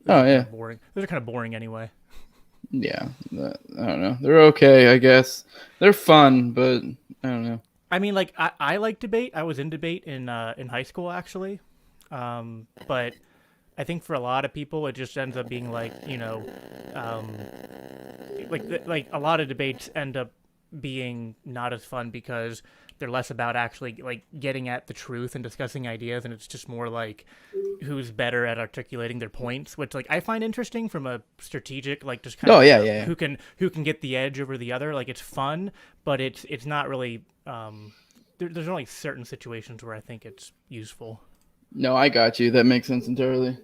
Oh kind yeah, of boring. Those are kind of boring anyway. yeah. I don't know. They're okay, I guess. They're fun, but I don't know. I mean, like I like debate. I was in debate in high school actually, but I think for a lot of people it just ends up being like um, like a lot of debates end up being not as fun because they're less about actually like getting at the truth and discussing ideas, and it's just more like who's better at articulating their points, which like I find interesting from a strategic, like just kind Oh of yeah, yeah, yeah. who can get the edge over the other. Like it's fun, but it's not really. There's only certain situations where I think it's useful. No, I got you. That makes sense entirely.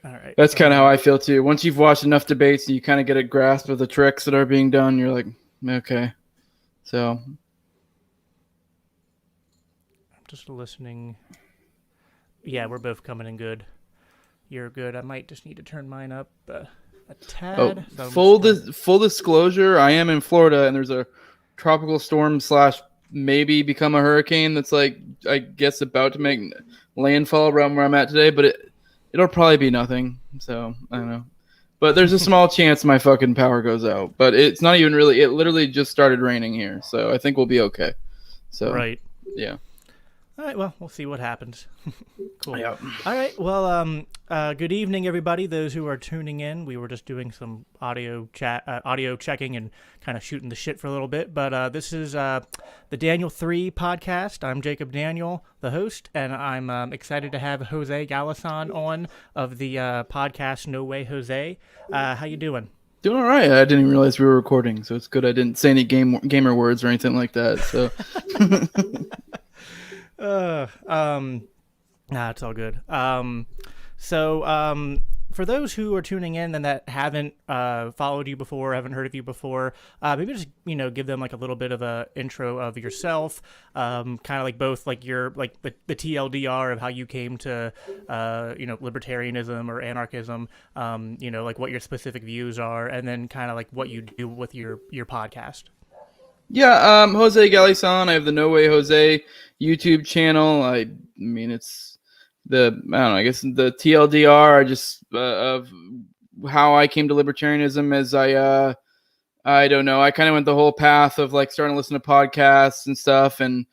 All right. That's kind of how I feel too. Once you've watched enough debates and you kind of get a grasp of the tricks that are being done, you're like, okay. So, I'm just listening. Yeah, we're both coming in good. You're good. I might just need to turn mine up a oh, tad. So full disclosure, I am in Florida and there's a tropical storm slash maybe become a hurricane that's like I guess about to make landfall around where I'm at today, but it'll probably be nothing. So I don't know. But there's a small chance my fucking power goes out. But it's not even really. It literally just started raining here, so I think we'll be okay. So right. yeah. All right. Well, we'll see what happens. Cool. Yep. All right. Well, good evening, everybody. Those who are tuning in, we were just doing some audio checking, and kind of shooting the shit for a little bit. But this is the Daniel 3 podcast. I'm Jacob Daniel, the host, and I'm excited to have Jose Galasan on of the podcast No Way Jose. How you doing? Doing all right. I didn't even realize we were recording, so it's good I didn't say any gamer words or anything like that. So. Nah, it's all good. For those who are tuning in and that haven't followed you before, haven't heard of you before, maybe just give them like a little bit of a intro of yourself, kind of like both like your like the TLDR of how you came to libertarianism or anarchism, like what your specific views are, and then kind of like what you do with your podcast. Yeah, Jose Galisan. I have the No Way Jose YouTube channel. I mean, it's I don't know. I guess the TLDR. I just of how I came to libertarianism as I don't know. I kind of went the whole path of like starting to listen to podcasts and stuff, and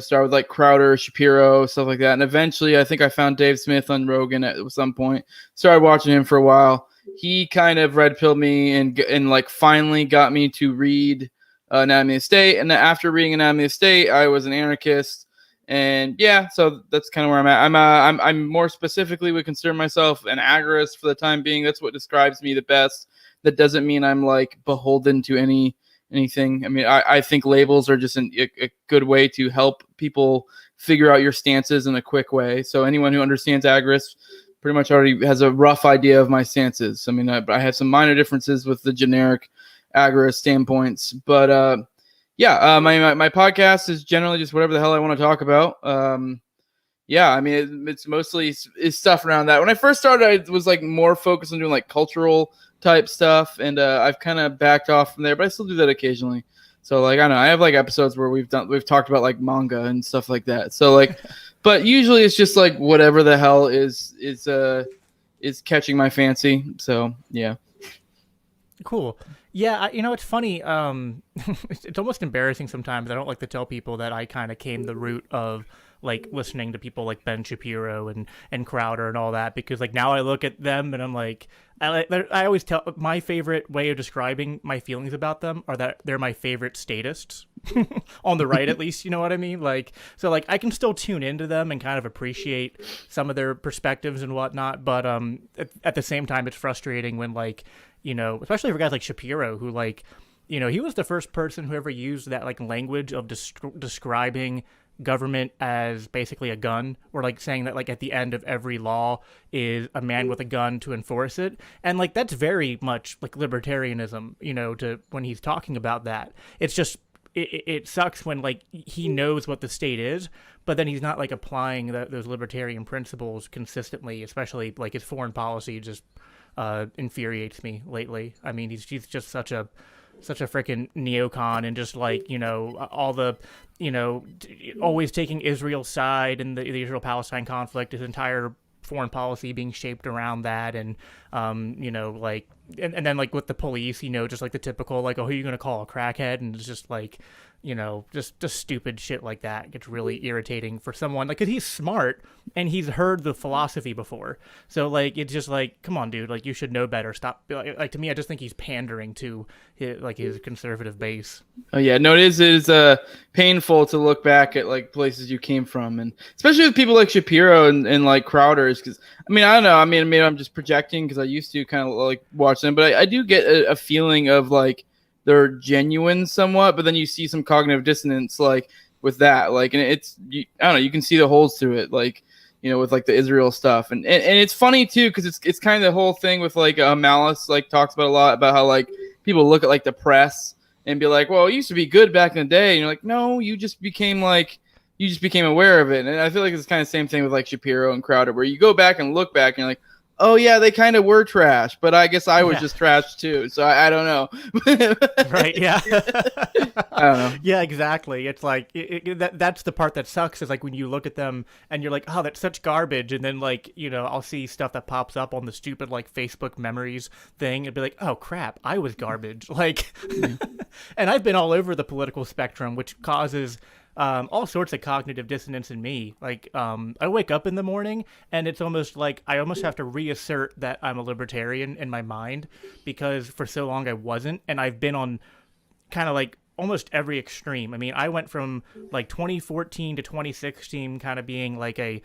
start with like Crowder, Shapiro, stuff like that, and eventually I think I found Dave Smith on Rogan at some point. Started watching him for a while. He kind of red pilled me and like finally got me to read Anatomy of the State, and after reading Anatomy of the State, I was an anarchist, and yeah, so that's kind of where I'm at. I'm more specifically would consider myself an agorist for the time being. That's what describes me the best. That doesn't mean I'm like beholden to anything. I mean, I think labels are just a good way to help people figure out your stances in a quick way. So anyone who understands agorist pretty much already has a rough idea of my stances. I mean, I have some minor differences with the generic agorist standpoints, but my podcast is generally just whatever the hell I want to talk about. I mean it's mostly is stuff around that. When I first started, I was like more focused on doing like cultural type stuff, and I've kind of backed off from there, but I still do that occasionally. So like I don't know, I have like episodes where we've talked about like manga and stuff like that. So like, but usually it's just like whatever the hell is catching my fancy. So yeah. Cool. Yeah, it's funny. It's almost embarrassing sometimes. I don't like to tell people that I kind of came the route of like listening to people like Ben Shapiro and Crowder and all that, because like now I look at them and I'm like, I always tell my favorite way of describing my feelings about them are that they're my favorite statists on the right, at least, you know what I mean? Like, so like I can still tune into them and kind of appreciate some of their perspectives and whatnot, but at the same time, it's frustrating when like, especially for guys like Shapiro, who like, he was the first person who ever used that like language of describing government as basically a gun, or like saying that like at the end of every law is a man with a gun to enforce it. And like that's very much like libertarianism, to when he's talking about that. It's just it sucks when like he knows what the state is, but then he's not like applying those libertarian principles consistently, especially like his foreign policy just infuriates me lately. I mean, he's just such a freaking neocon, and just like, all the, always taking Israel's side in the Israel-Palestine conflict his entire foreign policy being shaped around that, and you know, like, and then like with the police, you know, just like the typical like, oh, who are you gonna call, a crackhead? And it's just like, you know, just stupid shit like that gets really irritating for someone, like, 'cause he's smart and he's heard the philosophy before. So like, it's just like, come on, dude, like, you should know better. Stop. Like, to me, I just think he's pandering to his conservative base. Oh yeah, no, it is painful to look back at like places you came from, and especially with people like Shapiro and like Crowder's, because I mean, I don't know, I mean, maybe I'm just projecting because I used to kind of like watch them, but I do get a feeling of like they're genuine somewhat, but then you see some cognitive dissonance like with that, like, and I don't know, you can see the holes through it, like, you know, with like the Israel stuff, and it's funny too because it's kind of the whole thing with like Malice like talks about a lot about how like people look at like the press and be like, well, it used to be good back in the day, and you're like, no, you just became aware of it, and I feel like it's kind of the same thing with like Shapiro and Crowder, where you go back and look back and you're like, oh yeah, they kind of were trash, but I guess I was just trash too. So I don't know. Right? Yeah. I don't know. Yeah, exactly. It's like that's the part that sucks, is like when you look at them and you're like, oh, that's such garbage, and then like, you know, I'll see stuff that pops up on the stupid like Facebook memories thing and be like, oh crap, I was garbage. Like, and I've been all over the political spectrum, which causes all sorts of cognitive dissonance in me. Like, I wake up in the morning and it's almost like I almost have to reassert that I'm a libertarian in my mind, because for so long I wasn't, and I've been on kind of like almost every extreme. I mean, I went from like 2014 to 2016 kind of being like a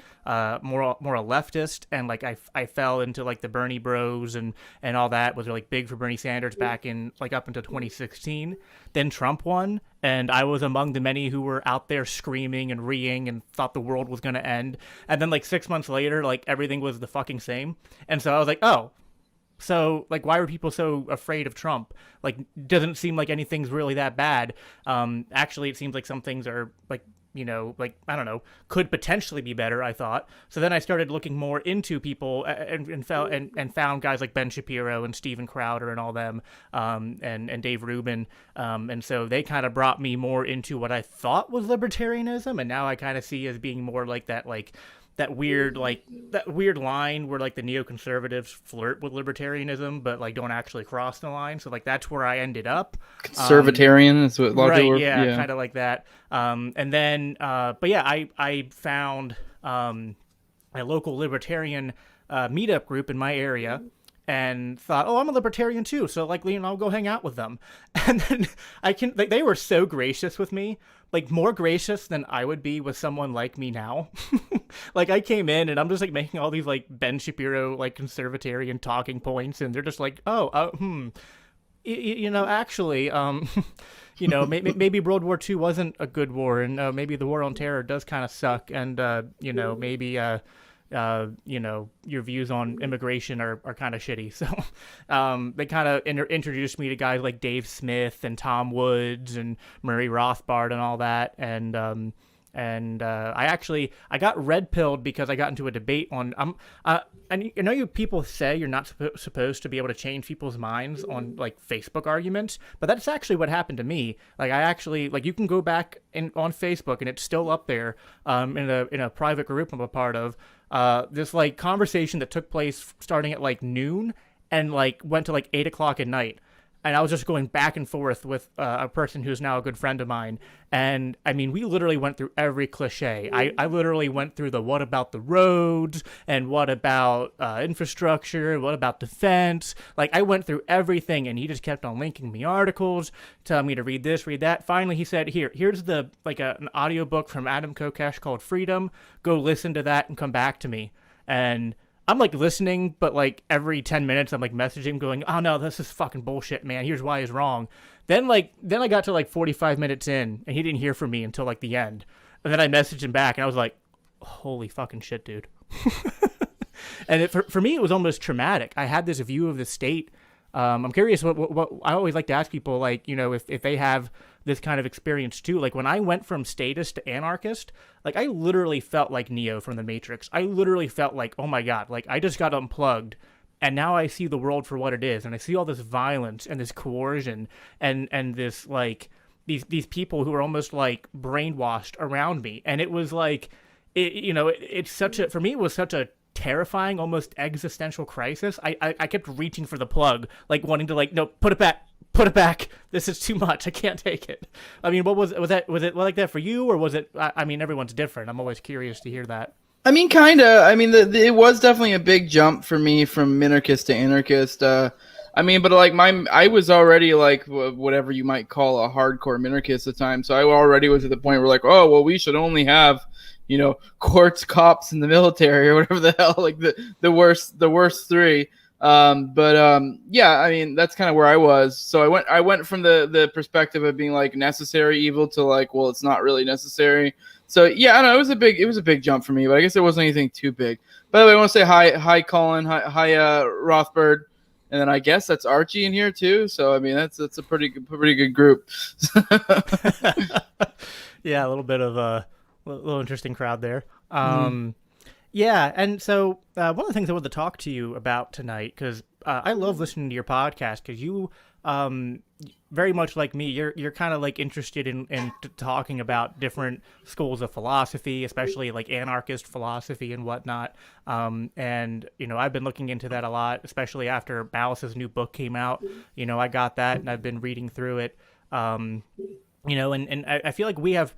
more a leftist, and like I fell into like the Bernie bros and all that, was like big for Bernie Sanders back in like up until 2016. Then Trump won, and I was among the many who were out there screaming and reeing and thought the world was going to end. And then like 6 months later, like everything was the fucking same. And so I was like, oh, so, like, why were people so afraid of Trump? Like, doesn't seem like anything's really that bad. Actually, it seems like some things are, like, you know, like, I don't know, could potentially be better, I thought. So then I started looking more into people and found guys like Ben Shapiro and Steven Crowder and all them, and Dave Rubin. And so they kind of brought me more into what I thought was libertarianism, and now I kind of see as being more like that, like, that weird line where like the neoconservatives flirt with libertarianism but like don't actually cross the line. So like that's where I ended up. Conservatarian is what a lot of people yeah, kind of like that. And then but yeah, I found a local libertarian meetup group in my area, and thought, oh, I'm a libertarian too, so like, you know, I'll go hang out with them. And then they were so gracious with me, like more gracious than I would be with someone like me now. Like, I came in and I'm just like making all these like Ben Shapiro like conservatarian talking points, and they're just like, you know, actually, you know, maybe World War II wasn't a good war, and maybe the war on terror does kind of suck, and you know, maybe you know, your views on immigration are kind of shitty. So they kind of introduced me to guys like Dave Smith and Tom Woods and Murray Rothbard and all that. And I got red pilled because I got into a debate on and you know, you people say you're not supposed to be able to change people's minds on like Facebook arguments, but that's actually what happened to me. Like, I actually, like, you can go back on Facebook and it's still up there in a private group I'm a part of. This like conversation that took place starting at like noon and like went to like 8 o'clock at night. And I was just going back and forth with a person who's now a good friend of mine. And I mean, we literally went through every cliche. I literally went through the what about the roads, and what about infrastructure, what about defense. Like, I went through everything, and he just kept on linking me articles, telling me to read this, read that. Finally, he said, here's the like an audiobook from Adam Kokesh called Freedom. Go listen to that and come back to me. And I'm like listening, but like every 10 minutes I'm like messaging going, oh no, this is fucking bullshit, man. Here's why he's wrong. Then I got to like 45 minutes in and he didn't hear from me until like the end. And then I messaged him back and I was like, holy fucking shit, dude. And for me, it was almost traumatic. I had this view of the state. I'm curious what I always like to ask people, like, you know, if they have this kind of experience too. Like, when I went from statist to anarchist, like, I literally felt like Neo from the Matrix. I literally felt like, oh my God, like, I just got unplugged and now I see the world for what it is. And I see all this violence and this coercion and this, like, these people who are almost like brainwashed around me. And it was like, it's such a, for me, it was such a terrifying, almost existential crisis, I kept reaching for the plug, like wanting to like, no, put it back. This is too much. I can't take it. I mean, was it like that for you, or was it? I mean, everyone's different. I'm always curious to hear that. I mean, kind of. I mean, it was definitely a big jump for me from minarchist to anarchist. I mean, but like I was already like whatever you might call a hardcore minarchist at the time. So I already was at the point where like, oh, well, we should only have, courts, cops, and the military or whatever the hell, like the worst three. Yeah, I mean, that's kind of where I was. So I went from the perspective of being like necessary evil to like, well, it's not really necessary. So yeah, I don't know, it was a big jump for me, but I guess it wasn't anything too big. By the way, I want to say hi Colin, hi Rothbard, and then I guess that's Archie in here too. So I mean, that's a pretty good group. Yeah, a little bit of a little interesting crowd there. Yeah, and so one of the things I wanted to talk to you about tonight, because I love listening to your podcast, because you, very much like me, you're kind of like interested in talking about different schools of philosophy, especially like anarchist philosophy and whatnot. And I've been looking into that a lot, especially after Malice's new book came out. I got that and I've been reading through it. And I feel like we have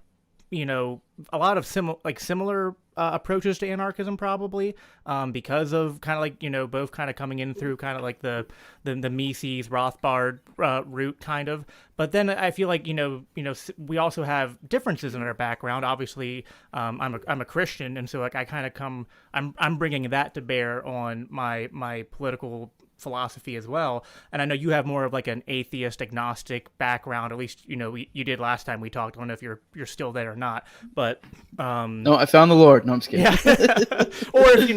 a lot of similar approaches to anarchism, probably because of kind of like both kind of coming in through kind of like the Mises Rothbard route kind of. But then I feel like we also have differences in our background. Obviously, I'm a Christian, and so like I kind of I'm bringing that to bear on my political philosophy as well. And I know you have more of like an atheist agnostic background, at least you did last time we talked. I don't know if you're still there or not, but no, I found the Lord. No, I'm just kidding. Yeah. Or if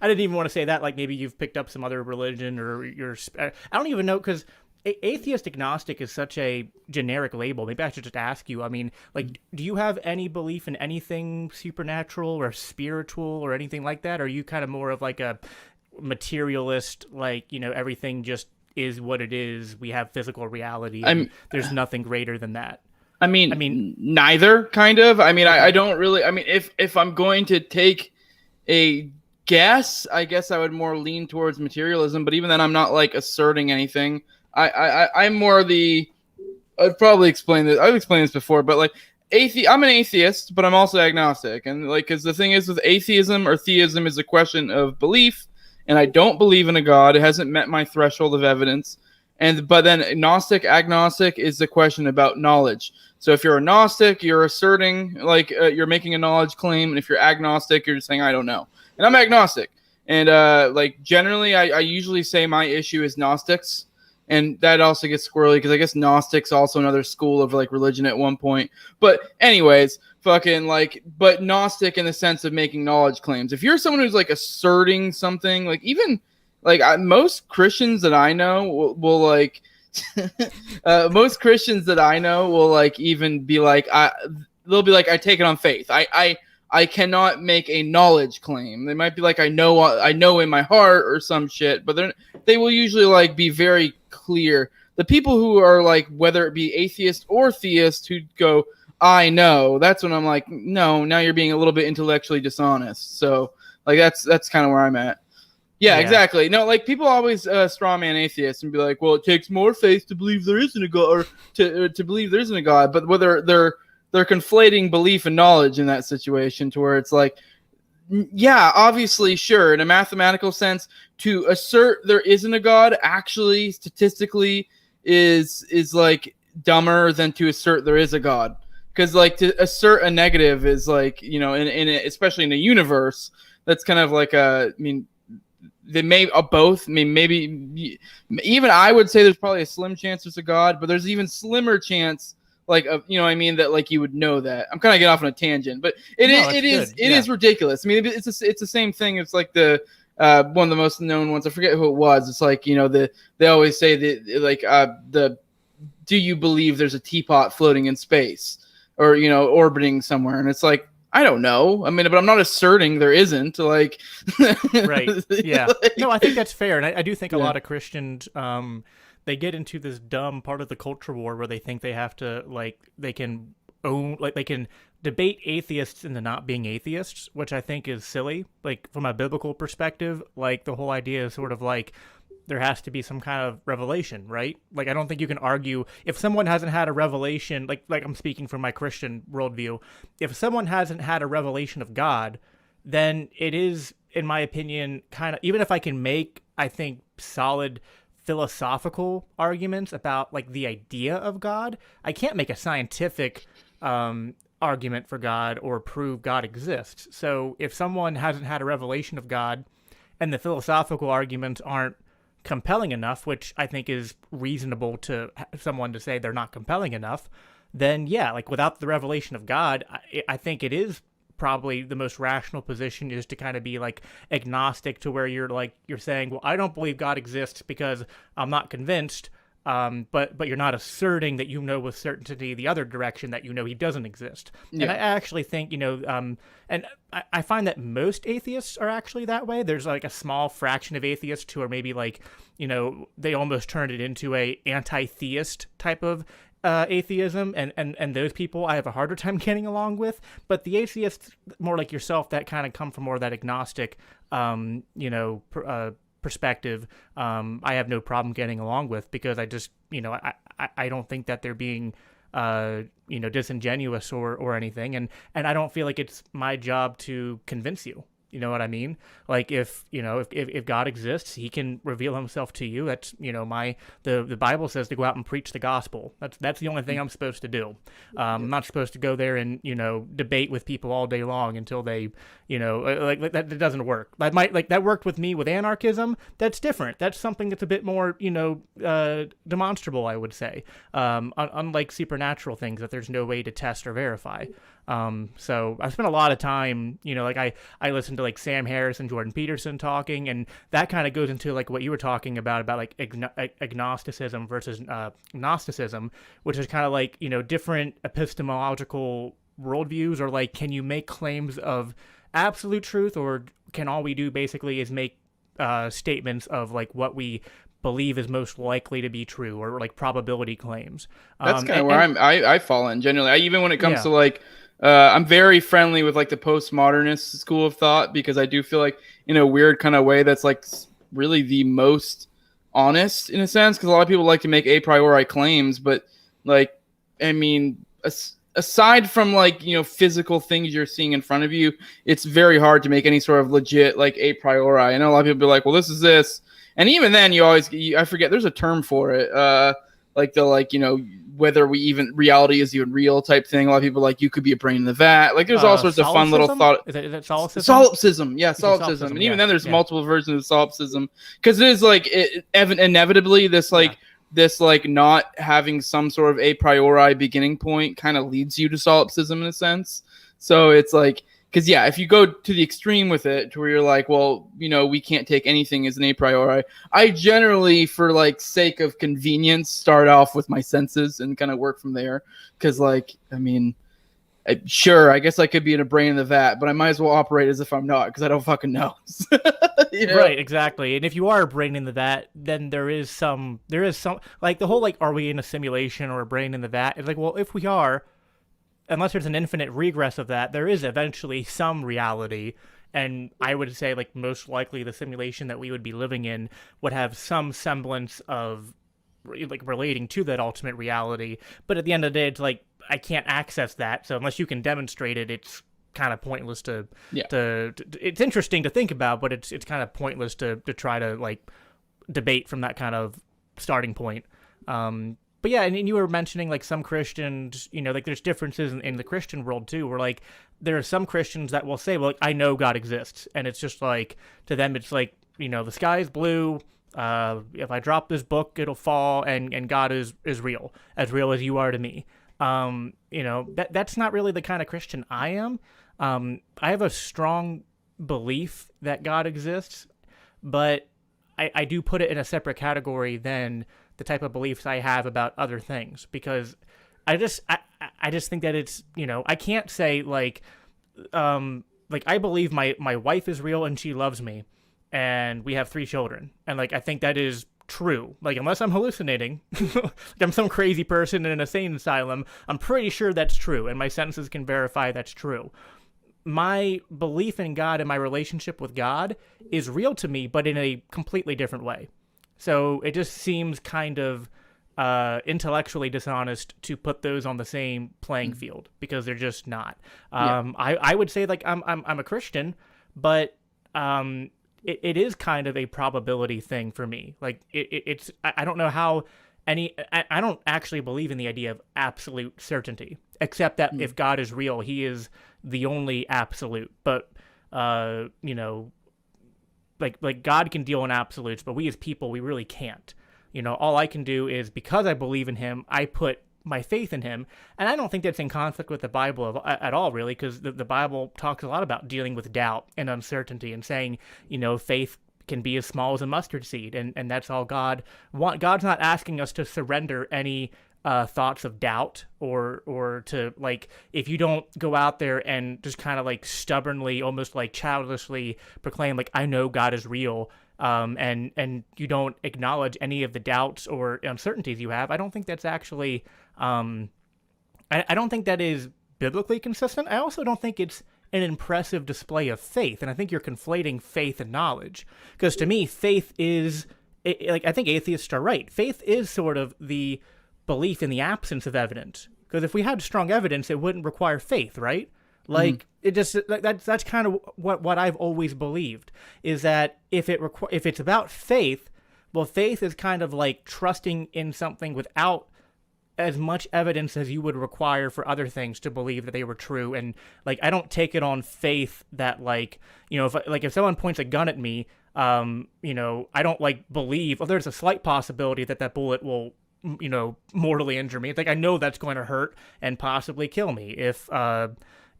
I didn't even want to say that, like maybe you've picked up some other religion, or I don't even know, because atheist agnostic is such a generic label. Maybe I should just ask you, I mean, like, do you have any belief in anything supernatural or spiritual or anything like that? Or are you kind of more of like a materialist, like everything just is what it is, we have physical reality, and there's nothing greater than that? I mean neither, kind of. I mean, okay. I don't really, I mean, if I'm going to take a guess, I guess I would more lean towards materialism, but even then I'm not like asserting anything. I'm more I'd probably explain this, I've explained this before, but like I'm an atheist, but I'm also agnostic. And like, because the thing is with atheism or theism is a question of belief, and I don't believe in a God. It hasn't met my threshold of evidence. But then agnostic is the question about knowledge. So if you're a Gnostic, you're asserting, like, you're making a knowledge claim. And if you're agnostic, you're just saying, I don't know. And I'm agnostic. And like generally, I usually say my issue is Gnostics. And that also gets squirrely because I guess Gnostics also another school of like religion at one point. But anyways, fucking like, but Gnostic in the sense of making knowledge claims. If you're someone who's like asserting something, like even like most Christians that I know will like, most Christians that I know will like even be like, they'll be like, I take it on faith. I cannot make a knowledge claim. They might be like, I know in my heart or some shit, but they will usually like be very clear. The people who are like, whether it be atheist or theist, who go, I know, that's when I'm like, no, now you're being a little bit intellectually dishonest. So like, that's kind of where I'm at. Yeah, exactly. No, like people always strawman atheists and be like, well, it takes more faith to believe there isn't a God, or to believe there isn't a God. But whether they're conflating belief and knowledge in that situation, to where it's like, yeah, obviously, sure, in a mathematical sense, to assert there isn't a God actually statistically is like dumber than to assert there is a God. Because like to assert a negative is like, especially in a universe, that's kind of like they may both. I mean, maybe even I would say there's probably a slim chance there's a God, but there's even slimmer chance, like, that like you would know that. I'm kind of getting off on a tangent, but it is ridiculous. I mean, it's the same thing. It's like the one of the most known ones. I forget who it was. It's like they always say that like do you believe there's a teapot floating in space or orbiting somewhere? And it's like, I don't know. I mean, but I'm not asserting there isn't. Like, right? Yeah. No, I think that's fair, and I do think a lot of Christians, they get into this dumb part of the culture war where they think they have to, like, they can own, like, they can debate atheists into not being atheists, which I think is silly. Like from a biblical perspective, like the whole idea is sort of like there has to be some kind of revelation, right? Like I don't think you can argue if someone hasn't had a revelation, like I'm speaking from my Christian worldview, if someone hasn't had a revelation of God, then it is, in my opinion, kind of, even if I can make, I think, solid philosophical arguments about like the idea of God, I can't make a scientific argument for God or prove God exists. So if someone hasn't had a revelation of God and the philosophical arguments aren't compelling enough, which I think is reasonable to someone to say they're not compelling enough, then yeah, like without the revelation of God, I think it is probably the most rational position is to kind of be like agnostic, to where you're saying, well, I don't believe God exists because I'm not convinced, but you're not asserting that you know with certainty the other direction, that you know he doesn't exist. Yeah. And I actually think, and I find that most atheists are actually that way. There's like a small fraction of atheists who are maybe like, they almost turned it into a anti-theist type of atheism, and those people I have a harder time getting along with. But the atheists, more like yourself, that kind of come from more of that agnostic, perspective, I have no problem getting along with, because I just, I don't think that they're being, disingenuous or anything, and I don't feel like it's my job to convince you. You know what I mean? Like if God exists, he can reveal himself to you. That's, the Bible says to go out and preach the gospel. That's the only thing I'm supposed to do. I'm not supposed to go there and, debate with people all day long until they, like that doesn't work. That worked with me with anarchism. That's different. That's something that's a bit more, demonstrable, I would say. Unlike supernatural things that there's no way to test or verify. So I've spent a lot of time, I listen to like Sam Harris and Jordan Peterson talking, and that kind of goes into like what you were talking about like agnosticism versus Gnosticism, which is kind of like, different epistemological worldviews, or like, can you make claims of absolute truth, or can all we do basically is make statements of like what we believe is most likely to be true, or like probability claims. That's kind of where I fall in generally. Even when it comes to like, I'm very friendly with like the postmodernist school of thought, because I do feel like in a weird kind of way that's like really the most honest in a sense, because a lot of people like to make a priori claims, but like, I mean, aside from like, physical things you're seeing in front of you, it's very hard to make any sort of legit like a priori. I know a lot of people be like, well, this is this. And even then I forget, there's a term for it. Like whether reality is even real type thing. A lot of people like, you could be a brain in the vat. Like there's all sorts of fun little thought. Is it solipsism? Solipsism. Yeah, solipsism. And even then there's multiple versions of solipsism, because it is like inevitably this like, this like not having some sort of a priori beginning point kind of leads you to solipsism in a sense. So it's like, because if you go to the extreme with it, to where you're like, well, we can't take anything as an a priori. I generally, for like sake of convenience, start off with my senses and kind of work from there. Because like, I mean, sure, I guess I could be in a brain in the vat, but I might as well operate as if I'm not, because I don't fucking know. Right, exactly. And if you are a brain in the vat, then there is some like the whole like, are we in a simulation or a brain in the vat? It's like, well, if we are, unless there's an infinite regress of that, there is eventually some reality. And I would say like most likely the simulation that we would be living in would have some semblance of like relating to that ultimate reality. But at the end of the day, it's like, I can't access that. So unless you can demonstrate it, it's kind of pointless to it's interesting to think about, but it's kind of pointless to try to like debate from that kind of starting point. But yeah, and you were mentioning like some Christians, like there's differences in the Christian world too, where like there are some Christians that will say, well, like, I know God exists. And it's just like, to them, it's like, the sky is blue. If I drop this book, it'll fall, and God is real as you are to me. That's not really the kind of Christian I am. I have a strong belief that God exists, but I do put it in a separate category than the type of beliefs I have about other things, because I just think that it's, I can't say like I believe my wife is real and she loves me and we have 3 children. And like, I think that is true. Like, unless I'm hallucinating, like I'm some crazy person in an insane asylum, I'm pretty sure that's true, and my senses can verify that's true. My belief in God and my relationship with God is real to me, but in a completely different way. So it just seems kind of intellectually dishonest to put those on the same playing field, because they're just not. I would say, like, I'm a Christian, but it is kind of a probability thing for me. Like, it's I don't know how I don't actually believe in the idea of absolute certainty, except that if God is real, he is the only absolute. But you know, like God can deal in absolutes, but we as people, we really can't. You know, all I can do is, because I believe in him, I put my faith in him. And I don't think that's in conflict with the Bible at all, really, because the Bible talks a lot about dealing with doubt and uncertainty, and saying, you know, faith can be as small as a mustard seed, and that's all God wants. God's not asking us to surrender any thoughts of doubt, or to, like, if you don't go out there and just kind of like stubbornly, almost like childishly proclaim, like, I know God is real, and you don't acknowledge any of the doubts or uncertainties you have, I don't think that's actually, I don't think that is biblically consistent. I also don't think it's an impressive display of faith, and I think you're conflating faith and knowledge. Because to me, faith is, like, I think atheists are right. Faith is sort of the belief in the absence of evidence. Because if we had strong evidence, it wouldn't require faith, right? Like, it just, that's kind of what I've always believed, is that if it's about faith, well, faith is kind of like trusting in something without as much evidence as you would require for other things to believe that they were true. And, like, I don't take it on faith that, like, you know, if someone points a gun at me, you know, I don't, like, believe, there's a slight possibility that bullet will, you know, mortally injure me. It's like, I know that's going to hurt and possibly kill me. If,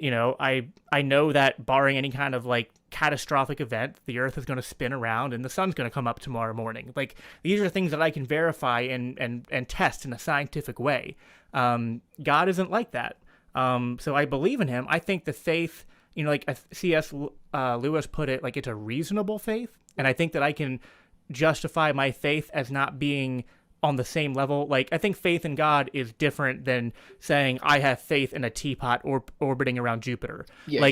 you know, I know that barring any kind of, like, catastrophic event, the earth is going to spin around and the sun's going to come up tomorrow morning. Like, these are things that I can verify and test in a scientific way. God isn't like that. So I believe in him. I think the faith, you know, like C.S. Lewis put it, like, it's a reasonable faith. And I think that I can justify my faith as not being on the same level. Like, I think faith in God is different than saying I have faith in a teapot orbiting around Jupiter.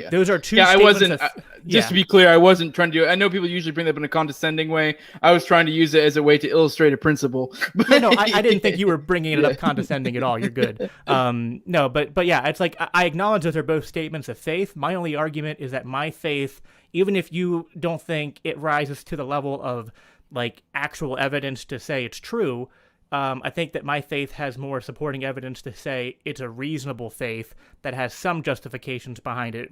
Those are two statements. Just to be clear, I wasn't trying to do it. I know people usually bring that up in a condescending way. I was trying to use it as a way to illustrate a principle. No, I didn't think you were bringing it up condescending at all. You're good. No, but yeah, it's like, I acknowledge those are both statements of faith. My only argument is that my faith, even if you don't think it rises to the level of, like, actual evidence to say it's true, I think that my faith has more supporting evidence to say it's a reasonable faith that has some justifications behind it,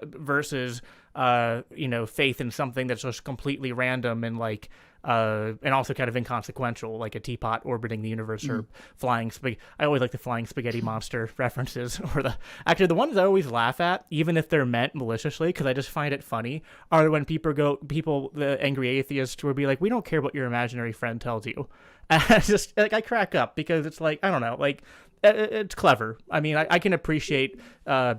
versus, you know, faith in something that's just completely random and, like, and also kind of inconsequential, like a teapot orbiting the universe, or flying spaghetti. I always like the flying spaghetti monster references, or the ones I always laugh at, even if they're meant maliciously, because I just find it funny, are when the angry atheists will be like, we don't care what your imaginary friend tells you. And I just, like, I crack up, because it's like, I don't know, like, it's clever. I mean, I can appreciate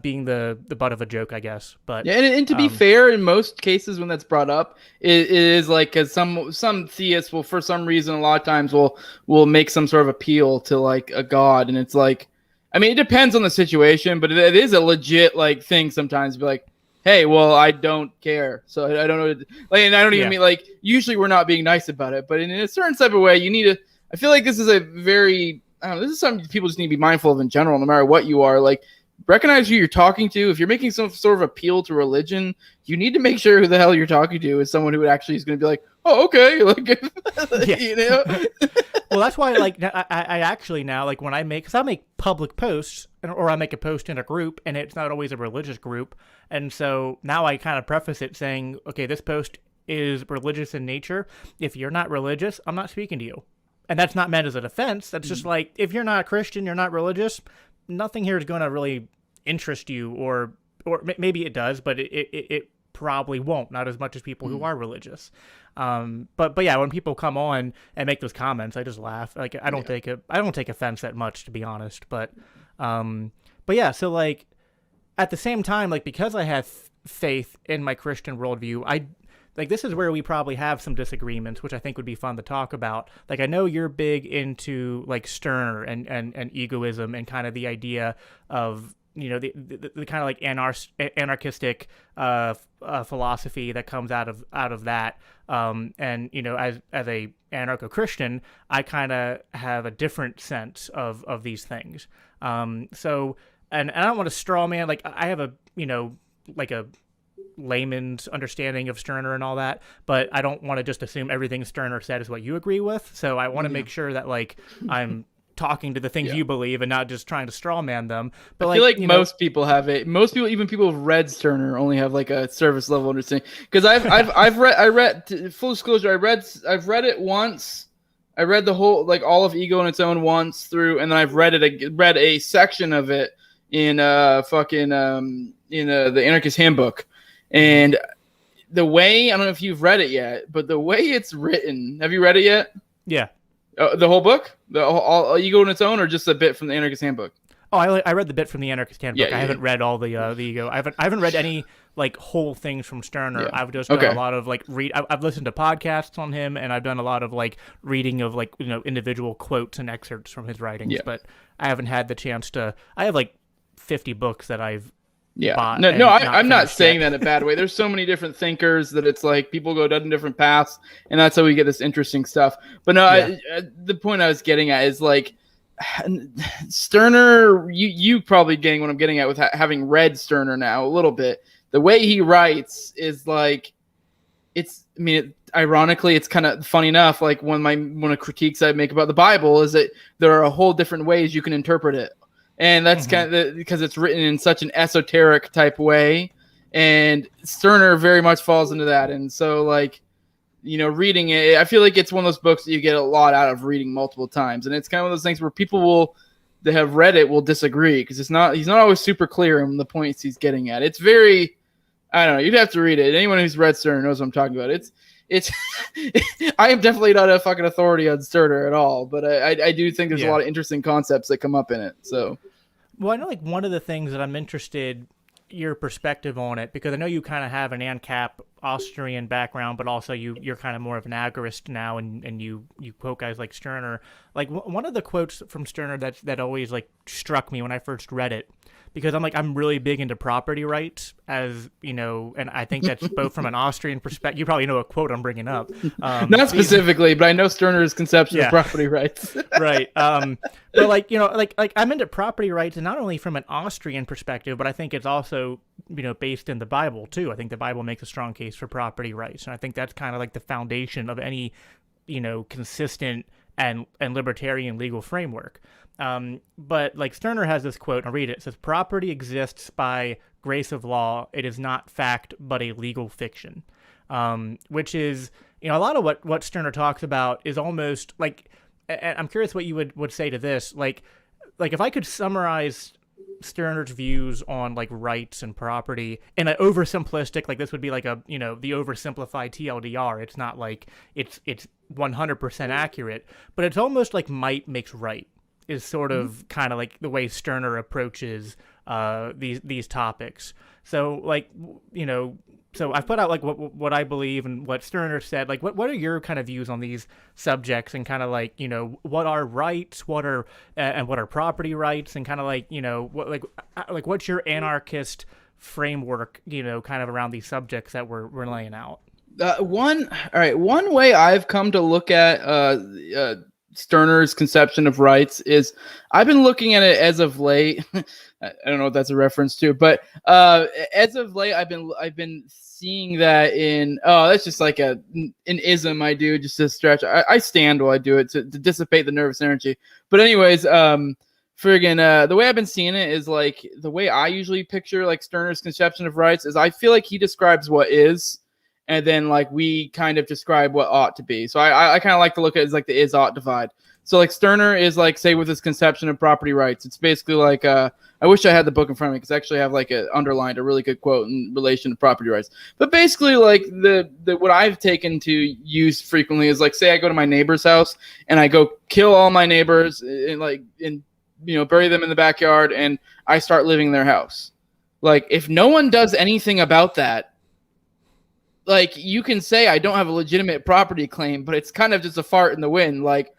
being the butt of a joke, I guess. But yeah, and to be fair, in most cases when that's brought up, it is like, because some theists will, for some reason, a lot of times will make some sort of appeal to, like, a god, and it's like, I mean, it depends on the situation, but it is a legit, like, thing sometimes to be like, hey, well, I don't care, so I don't know, like, and I don't even mean, like, usually we're not being nice about it, but in a certain type of way, you need to. I feel like this is a very, I don't know, this is something people just need to be mindful of in general, no matter what you are. Like, recognize who you're talking to. If you're making some sort of appeal to religion, you need to make sure who the hell you're talking to is someone who actually is going to be like, oh, okay, like, you know. Well, that's why, like, I actually now, like, when I make public posts, or I make a post in a group, and it's not always a religious group, and so now I kind of preface it saying, okay, this post is religious in nature. If you're not religious, I'm not speaking to you. And that's not meant as a defense. That's just like, if you're not a Christian, you're not religious, nothing here is going to really interest you, or maybe it does, but it probably won't, not as much as people who are religious. But yeah, when people come on and make those comments, I just laugh. Like, I don't take offense that much, to be honest. But yeah, so, like, at the same time, like, because I have faith in my Christian worldview, like this is where we probably have some disagreements, which I think would be fun to talk about. Like I know you're big into like Stirner and egoism and kind of the idea of the kind of like anarchistic philosophy that comes out of that. And as a anarcho-Christian, I kind of have a different sense of these things. So and I don't want to straw man, like I have a like a layman's understanding of Stirner and all that, but I don't want to just assume everything Stirner said is what you agree with. So I want to make sure that like I'm talking to the things you believe and not just trying to straw man them. But I feel like most people have it. Most people, even people who've read Stirner, only have like a surface level understanding. Because I've read full disclosure, I've read it once. I read the whole, like all of Ego on its own once through, and then I've read a section of it in the Anarchist Handbook. And the way, I don't know if you've read it yet, but the way it's written, have you read it yet? Yeah. The whole book? All Ego on its own, or just a bit from the Anarchist Handbook? Oh, I read the bit from the Anarchist Handbook. I haven't read all the Ego. I haven't read any like whole things from Stirner. Yeah. I've just done a lot of like I've listened to podcasts on him, and I've done a lot of like reading of like individual quotes and excerpts from his writings. Yeah. But I haven't had the chance to. I have like 50 books that I've bought. I'm not saying that in a bad way. There's so many different thinkers that it's like people go down different paths, and that's how we get this interesting stuff. But no, the point I was getting at is like Stirner. You probably getting what I'm getting at with having read Stirner now a little bit. The way he writes is like ironically, it's kind of funny enough. Like one of critiques I make about the Bible is that there are a whole different ways you can interpret it. And that's kind of because it's written in such an esoteric type way, and Stirner very much falls into that. And so, like, reading it, I feel like it's one of those books that you get a lot out of reading multiple times. And it's kind of one of those things where people that have read it will disagree because he's not always super clear on the points he's getting at. It's very, I don't know. You'd have to read it. Anyone who's read Stirner knows what I'm talking about. It's I am definitely not a fucking authority on Stirner at all, but I do think there's a lot of interesting concepts that come up in it. So, well, I know like one of the things that I'm interested your perspective on it, because I know you kind of have an ANCAP Austrian background, but also you're kind of more of an agorist now, and you quote guys like Stirner. Like one of the quotes from Stirner that always like struck me when I first read it, because I'm really big into property rights, as you know, and I think that's both from an Austrian perspective. You probably know a quote I'm bringing up. Not specifically, but I know Stirner's conception of property rights. Right. But like I'm into property rights, and not only from an Austrian perspective, but I think it's also based in the Bible too. I think the Bible makes a strong case for property rights, and I think that's kind of like the foundation of any consistent and libertarian legal framework. But like Stirner has this quote, I'll read it. It says, "Property exists by grace of law. It is not fact, but a legal fiction." Which is, a lot of what Stirner talks about is almost like, and I'm curious what you would say to this. Like if I could summarize Stirner's views on like rights and property in an oversimplistic, like this would be like the oversimplified TLDR. It's not like it's 100% accurate, but it's almost like might makes right is sort of kind of like the way Stirner approaches these topics. So like, so I've put out like what I believe and what Stirner said. Like what are your kind of views on these subjects, and kind of like, what are rights, what are property rights, and kind of like, what what's your anarchist framework, kind of around these subjects that we're laying out? One way I've come to look at Stirner's conception of rights is I've been looking at it as of late. I don't know what that's a reference to, but as of late, I've been seeing that in that's just like an ism I do just to stretch. I stand while I do it to dissipate the nervous energy. But anyways, the way I've been seeing it is like the way I usually picture like Stirner's conception of rights is I feel like he describes what is, and then like we kind of describe what ought to be. So I kind of like to look at it as like the is-ought divide. So like Stirner is like, say, with his conception of property rights, it's basically like I wish I had the book in front of me because I actually have like underlined a really good quote in relation to property rights. But basically like the what I've taken to use frequently is like, say I go to my neighbor's house and I go kill all my neighbors and bury them in the backyard, and I start living in their house. Like if no one does anything about that, like you can say I don't have a legitimate property claim, but it's kind of just a fart in the wind. Like,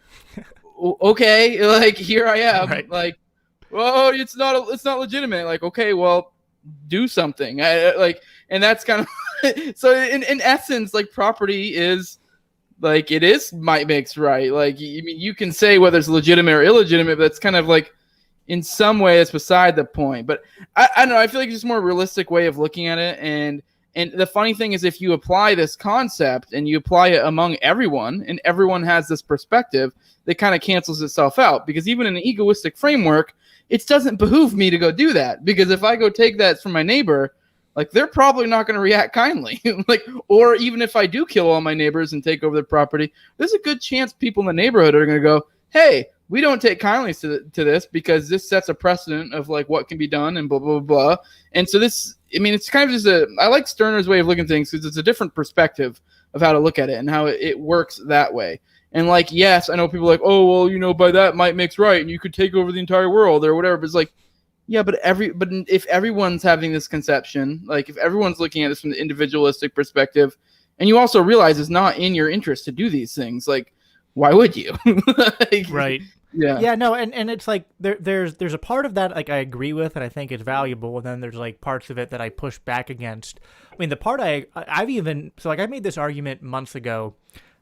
okay, like here I am, Right. like, oh, it's not legitimate. Like, okay, well, do something. And that's kind of so in essence, like property is like it is might makes right. Like, I mean, you can say whether it's legitimate or illegitimate, but it's kind of like in some way it's beside the point. But I don't know. I feel like it's just a more realistic way of looking at it. And the funny thing is, if you apply this concept and you apply it among everyone, and everyone has this perspective, it kind of cancels itself out. Because even in an egoistic framework, it doesn't behoove me to go do that. Because if I go take that from my neighbor, like they're probably not going to react kindly. Like, or even if I do kill all my neighbors and take over their property, there's a good chance people in the neighborhood are going to go, hey, we don't take kindly to this because this sets a precedent of like what can be done and blah, blah, blah. And so this, I mean, it's kind of just I like Stirner's way of looking at things because it's a different perspective of how to look at it and how it works that way. And like, yes, I know people are like, oh, well, you know, by that might makes right and you could take over the entire world or whatever. But it's like, yeah, but if everyone's having this conception, like if everyone's looking at this from the individualistic perspective, and you also realize it's not in your interest to do these things, like, why would you? Like, Right. Yeah, no, and it's like there's a part of that like I agree with and I think it's valuable, and then there's like parts of it that I push back against. I mean, the part I've even so like I made this argument months ago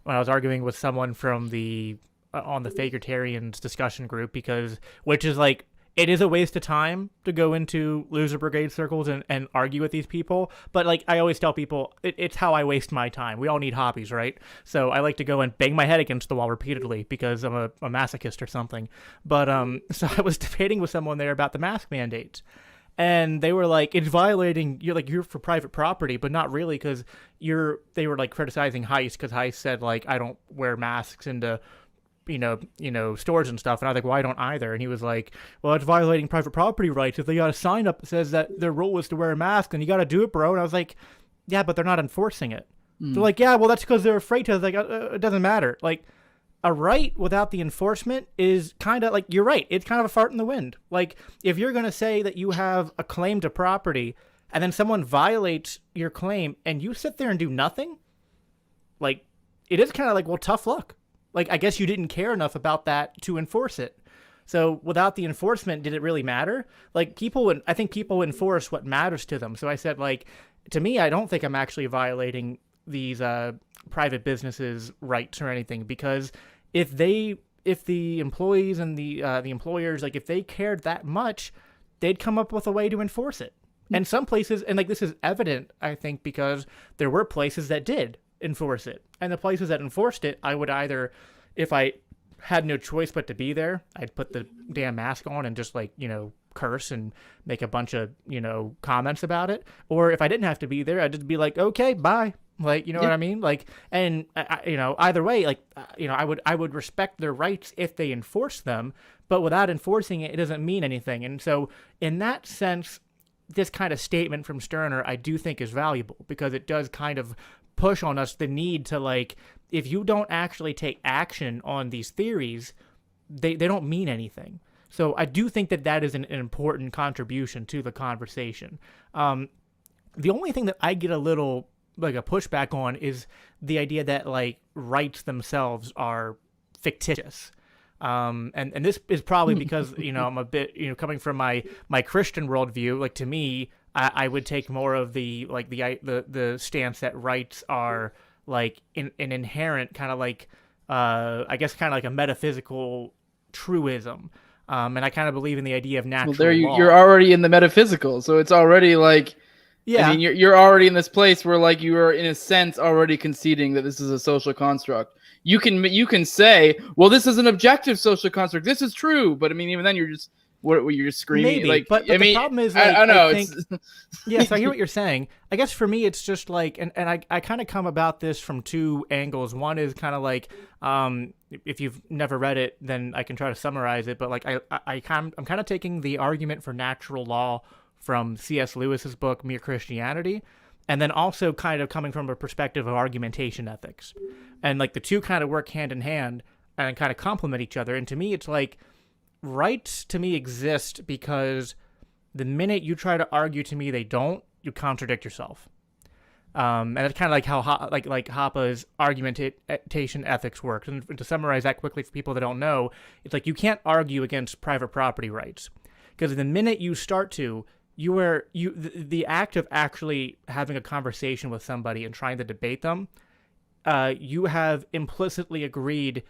when I was arguing with someone from the on the Fakertarians discussion group, because which is like it is a waste of time to go into loser brigade circles and argue with these people. But like I always tell people, it's how I waste my time. We all need hobbies, right? So I like to go and bang my head against the wall repeatedly because I'm a masochist or something. But so I was debating with someone there about the mask mandates. And they were like, it's violating, you're for private property, but not really, because they were like criticizing Heist because Heist said like, I don't wear masks into you know, stores and stuff. And I was like, well, I don't either. And he was like, well, it's violating private property rights. If they got a sign up that says that their rule is to wear a mask, then you got to do it, bro. And I was like, yeah, but they're not enforcing it. They're like, yeah, well, that's because they're afraid to. I was like, it doesn't matter. Like, a right without the enforcement is kind of like, you're right. It's kind of a fart in the wind. Like, if you're going to say that you have a claim to property and then someone violates your claim and you sit there and do nothing, like, it is kind of like, well, tough luck. Like, I guess you didn't care enough about that to enforce it. So without the enforcement, did it really matter? Like, I think people enforce what matters to them. So I said, like, to me, I don't think I'm actually violating these private businesses' rights or anything, because if the employees and the employers, like, if they cared that much, they'd come up with a way to enforce it. And some places, and like this is evident, I think, because there were places that did enforce it. And the places that enforced it, I would either, if I had no choice but to be there, I'd put the damn mask on and just, like, you know, curse and make a bunch of, you know, comments about it. Or if I didn't have to be there, I'd just be like, okay, bye. Like, you know what I mean? Like, and you know, either way, like, you know, I would respect their rights if they enforce them, but without enforcing it, it doesn't mean anything. And so in that sense, this kind of statement from Stirner, I do think is valuable, because it does kind of push on us the need to, like, if you don't actually take action on these theories, they don't mean anything. So I do think that is an important contribution to the conversation. The only thing that I get a little, like, a pushback on is the idea that, like, rights themselves are fictitious. And this is probably because, you know, I'm a bit, you know, coming from my Christian worldview. Like, to me, I would take more of the, like, the stance that rights are, like, an inherent kind of, like, I guess kind of like a metaphysical truism. And I kind of believe in the idea of natural law. You're already in the metaphysical, so it's already like, yeah. I mean, you're already in this place where, like, you are in a sense already conceding that this is a social construct. You can say, well, this is an objective social construct. This is true, but I mean, even then, you're just you're just screaming. Maybe, like, but I mean, the problem is, like, I know. Yes, I hear what you're saying. I guess for me, it's just like, and I kind of come about this from two angles. One is kind of like, if you've never read it, then I can try to summarize it. But, like, I'm kind of taking the argument for natural law from C.S. Lewis's book Mere Christianity, and then also kind of coming from a perspective of argumentation ethics. And, like, the two kind of work hand in hand and kind of complement each other. And to me, it's like, rights to me exist because the minute you try to argue to me they don't, you contradict yourself. And it's kind of like how like Hoppe's argumentation ethics works. And to summarize that quickly for people that don't know, it's like you can't argue against private property rights, because the minute you start to, the act of actually having a conversation with somebody and trying to debate them, you have implicitly agreed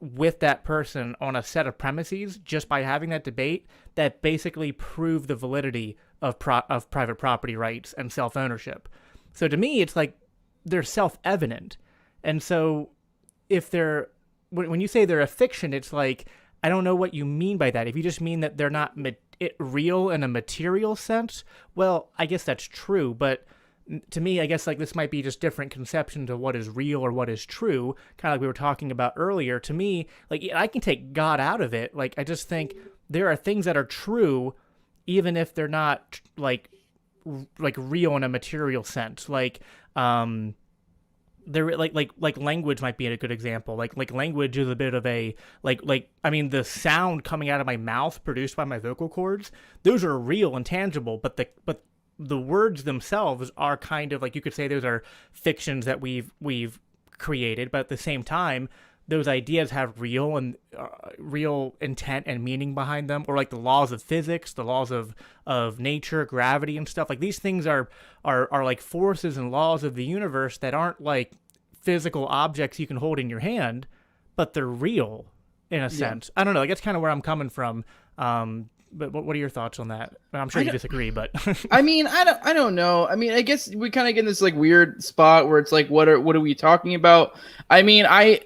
with that person on a set of premises just by having that debate that basically prove the validity of private property rights and self-ownership. So to me, it's like they're self-evident. And so if when you say they're a fiction, it's like, I don't know what you mean by that. If you just mean that they're not real in a material sense, well, I guess that's true. But to me, I guess like this might be just different conceptions of what is real or what is true, kind of like we were talking about earlier. To me, like, I can take God out of it. Like, I just think there are things that are true, even if they're not like real in a material sense. Like, there like language might be a good example. Like language is a bit of a I mean, the sound coming out of my mouth produced by my vocal cords, those are real and tangible, but the words themselves are kind of like, you could say those are fictions that we've created, but at the same time, those ideas have real intent and meaning behind them. Or like the laws of physics, the laws of nature, gravity and stuff. Like, these things are like forces and laws of the universe that aren't like physical objects you can hold in your hand, but they're real in a sense. I don't know. Like, that's kind of where I'm coming from. But what are your thoughts on that? I'm sure you disagree, but I mean, I don't know. I mean, I guess we kind of get in this like weird spot where it's like, what are we talking about? I mean, I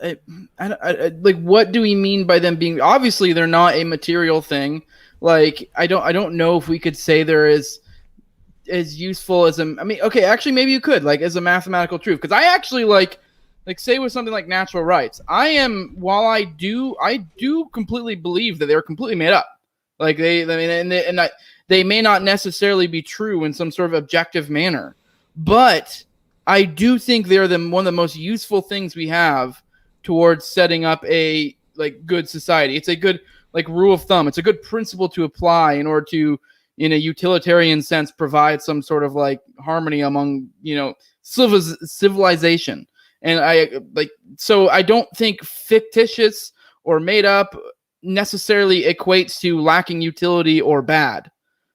like, what do we mean by them being? Obviously, they're not a material thing. Like, I don't know if we could say they're as useful as I mean, okay, actually, maybe you could, like, as a mathematical truth, because I actually like say with something like natural rights, while I do completely believe that they're completely made up. Like, they may not necessarily be true in some sort of objective manner, but I do think they're one of the most useful things we have towards setting up a like good society. It's a good like rule of thumb. It's a good principle to apply in order to, in a utilitarian sense, provide some sort of like harmony among, civilization. And so I don't think fictitious or made up necessarily equates to lacking utility or bad.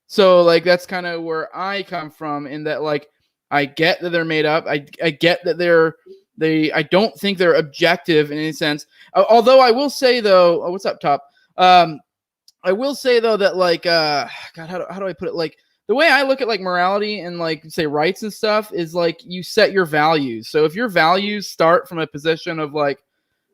So like, that's kind of where I come from, in that like, I get that they're made up. I get that I don't think they're objective in any sense. Although I will say though, what's up, Top? I will say though that like, God, how do I put it? Like, the way I look at like morality and like say rights and stuff is like, you set your values. So if your values start from a position of like,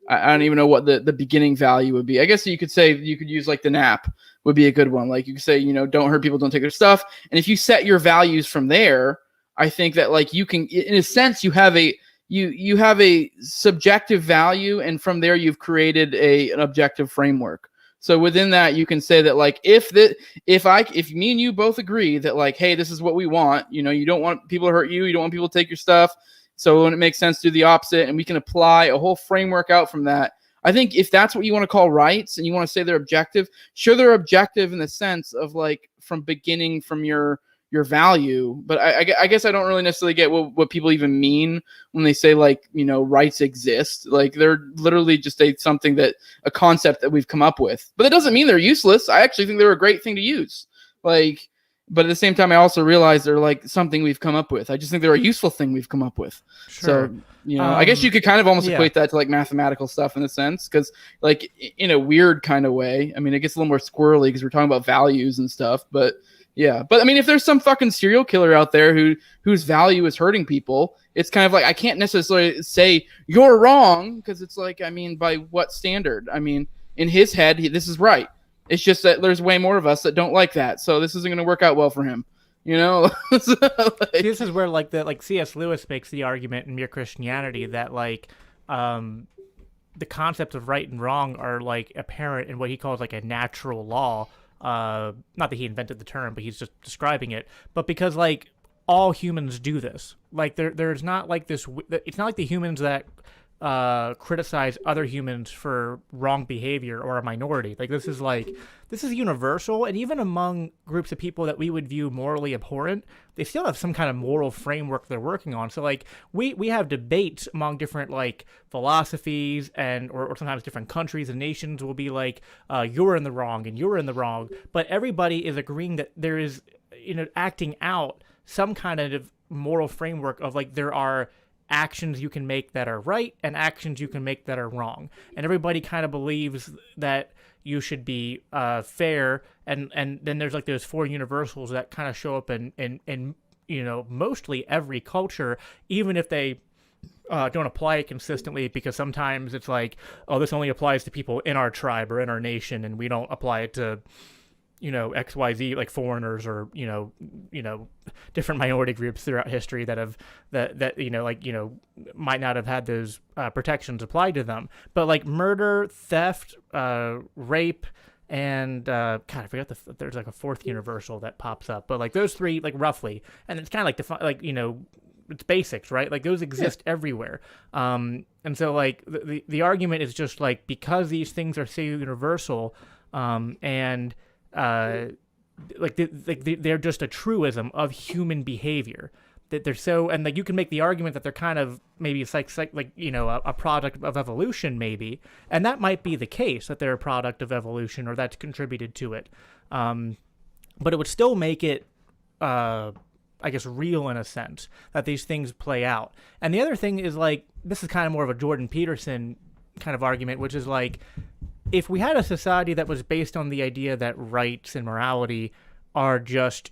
I don't even know what the beginning value would be. I guess you could say, you could use like the NAP would be a good one. Like, you could say, don't hurt people, don't take their stuff. And if you set your values from there, I think that like you can, in a sense, you have a subjective value, and from there you've created an objective framework. So within that, you can say that like, if me and you both agree that like, hey, this is what we want, you don't want people to hurt you, you don't want people to take your stuff. So when it makes sense to do the opposite, and we can apply a whole framework out from that. I think if that's what you want to call rights, and you want to say they're objective, sure, they're objective in the sense of like from beginning from your value. But I guess I don't really necessarily get what people even mean when they say like, rights exist. Like, they're literally just a concept that we've come up with. But that doesn't mean they're useless. I actually think they're a great thing to use. Like, but at the same time, I also realize they're like something we've come up with. I just think they're a useful thing we've come up with. Sure. So, I guess you could kind of almost equate that to like mathematical stuff in a sense, because like in a weird kind of way. I mean, it gets a little more squirrely because we're talking about values and stuff, but yeah. But I mean, if there's some fucking serial killer out there whose value is hurting people, it's kind of like, I can't necessarily say you're wrong, because it's like, I mean, by what standard? I mean, in his head, this is right. It's just that there's way more of us that don't like that. So this isn't going to work out well for him, So, like, this is where like C.S. Lewis makes the argument in Mere Christianity that like the concepts of right and wrong are like apparent in what he calls like a natural law. Not that he invented the term, but he's just describing it. But because like all humans do this, like there's not like this. It's not like the humans that criticize other humans for wrong behavior or a minority. Like this is universal, and even among groups of people that we would view morally abhorrent, they still have some kind of moral framework they're working on. So like we have debates among different like philosophies and or sometimes different countries and nations will be like you're in the wrong and you're in the wrong, but everybody is agreeing that there is, you know, acting out some kind of moral framework of like there are actions you can make that are right and actions you can make that are wrong, and everybody kind of believes that you should be fair, and then there's like those four universals that kind of show up in you know mostly every culture, even if they don't apply it consistently, because sometimes it's like, oh, this only applies to people in our tribe or in our nation, and we don't apply it to, you know, XYZ, like foreigners or, you know, different minority groups throughout history that have, that you know, like, you know, might not have had those protections applied to them. But like murder, theft, rape, and God, I forgot there's like a fourth universal that pops up. But like those three, like roughly, and it's kind of like, you know, it's basics, right? Like those exist everywhere. And so like the argument is just like, because these things are so universal, and they're just a truism of human behavior, that they're so, and like you can make the argument that they're kind of maybe it's like you know a product of evolution maybe, and that might be the case, that they're a product of evolution or that's contributed to it, but it would still make it I guess real in a sense that these things play out. And the other thing is like, this is kind of more of a Jordan Peterson kind of argument, which is like, if we had a society that was based on the idea that rights and morality are just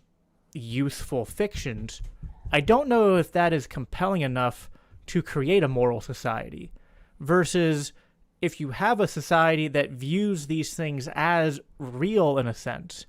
useful fictions, I don't know if that is compelling enough to create a moral society, versus if you have a society that views these things as real in a sense,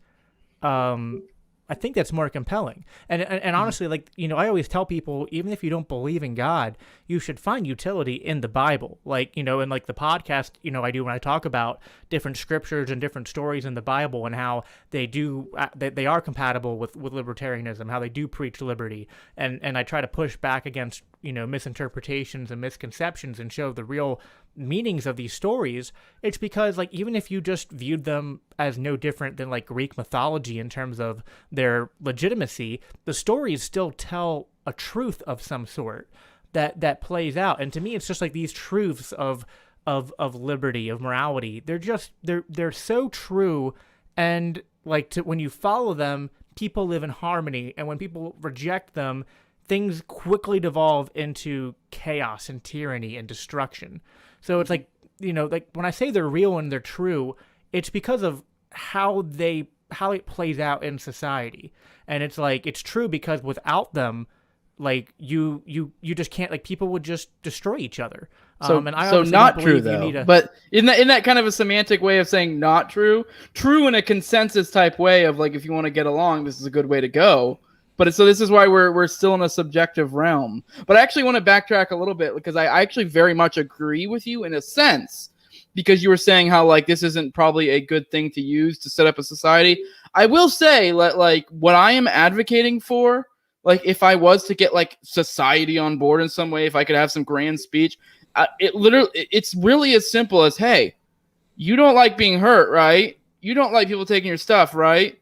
I think that's more compelling. And honestly, like, you know, I always tell people, even if you don't believe in God, you should find utility in the Bible. Like, you know, in like the podcast, you know, I do when I talk about different scriptures and different stories in the Bible and how they do, they are compatible with libertarianism, how they do preach liberty. And I try to push back against, you know, misinterpretations and misconceptions and show the real meanings of these stories. It's because, like, even if you just viewed them as no different than like Greek mythology in terms of their legitimacy, the stories still tell a truth of some sort that plays out. And to me, it's just like these truths of liberty, of morality. They're so true, and like when you follow them, people live in harmony, and when people reject them, things quickly devolve into chaos and tyranny and destruction. So it's like, you know, like when I say they're real and they're true, it's because of how it plays out in society. And it's like, it's true because without them, like you just can't, like, people would just destroy each other. So not true though. But in that kind of a semantic way of saying not true in a consensus type way of like, if you want to get along, this is a good way to go. But so this is why we're still in a subjective realm. But I actually want to backtrack a little bit, because I actually very much agree with you in a sense, because you were saying how like this isn't probably a good thing to use to set up a society. I will say like what I am advocating for, like if I was to get like society on board in some way, if I could have some grand speech, it's really as simple as, hey, you don't like being hurt, right? You don't like people taking your stuff, right?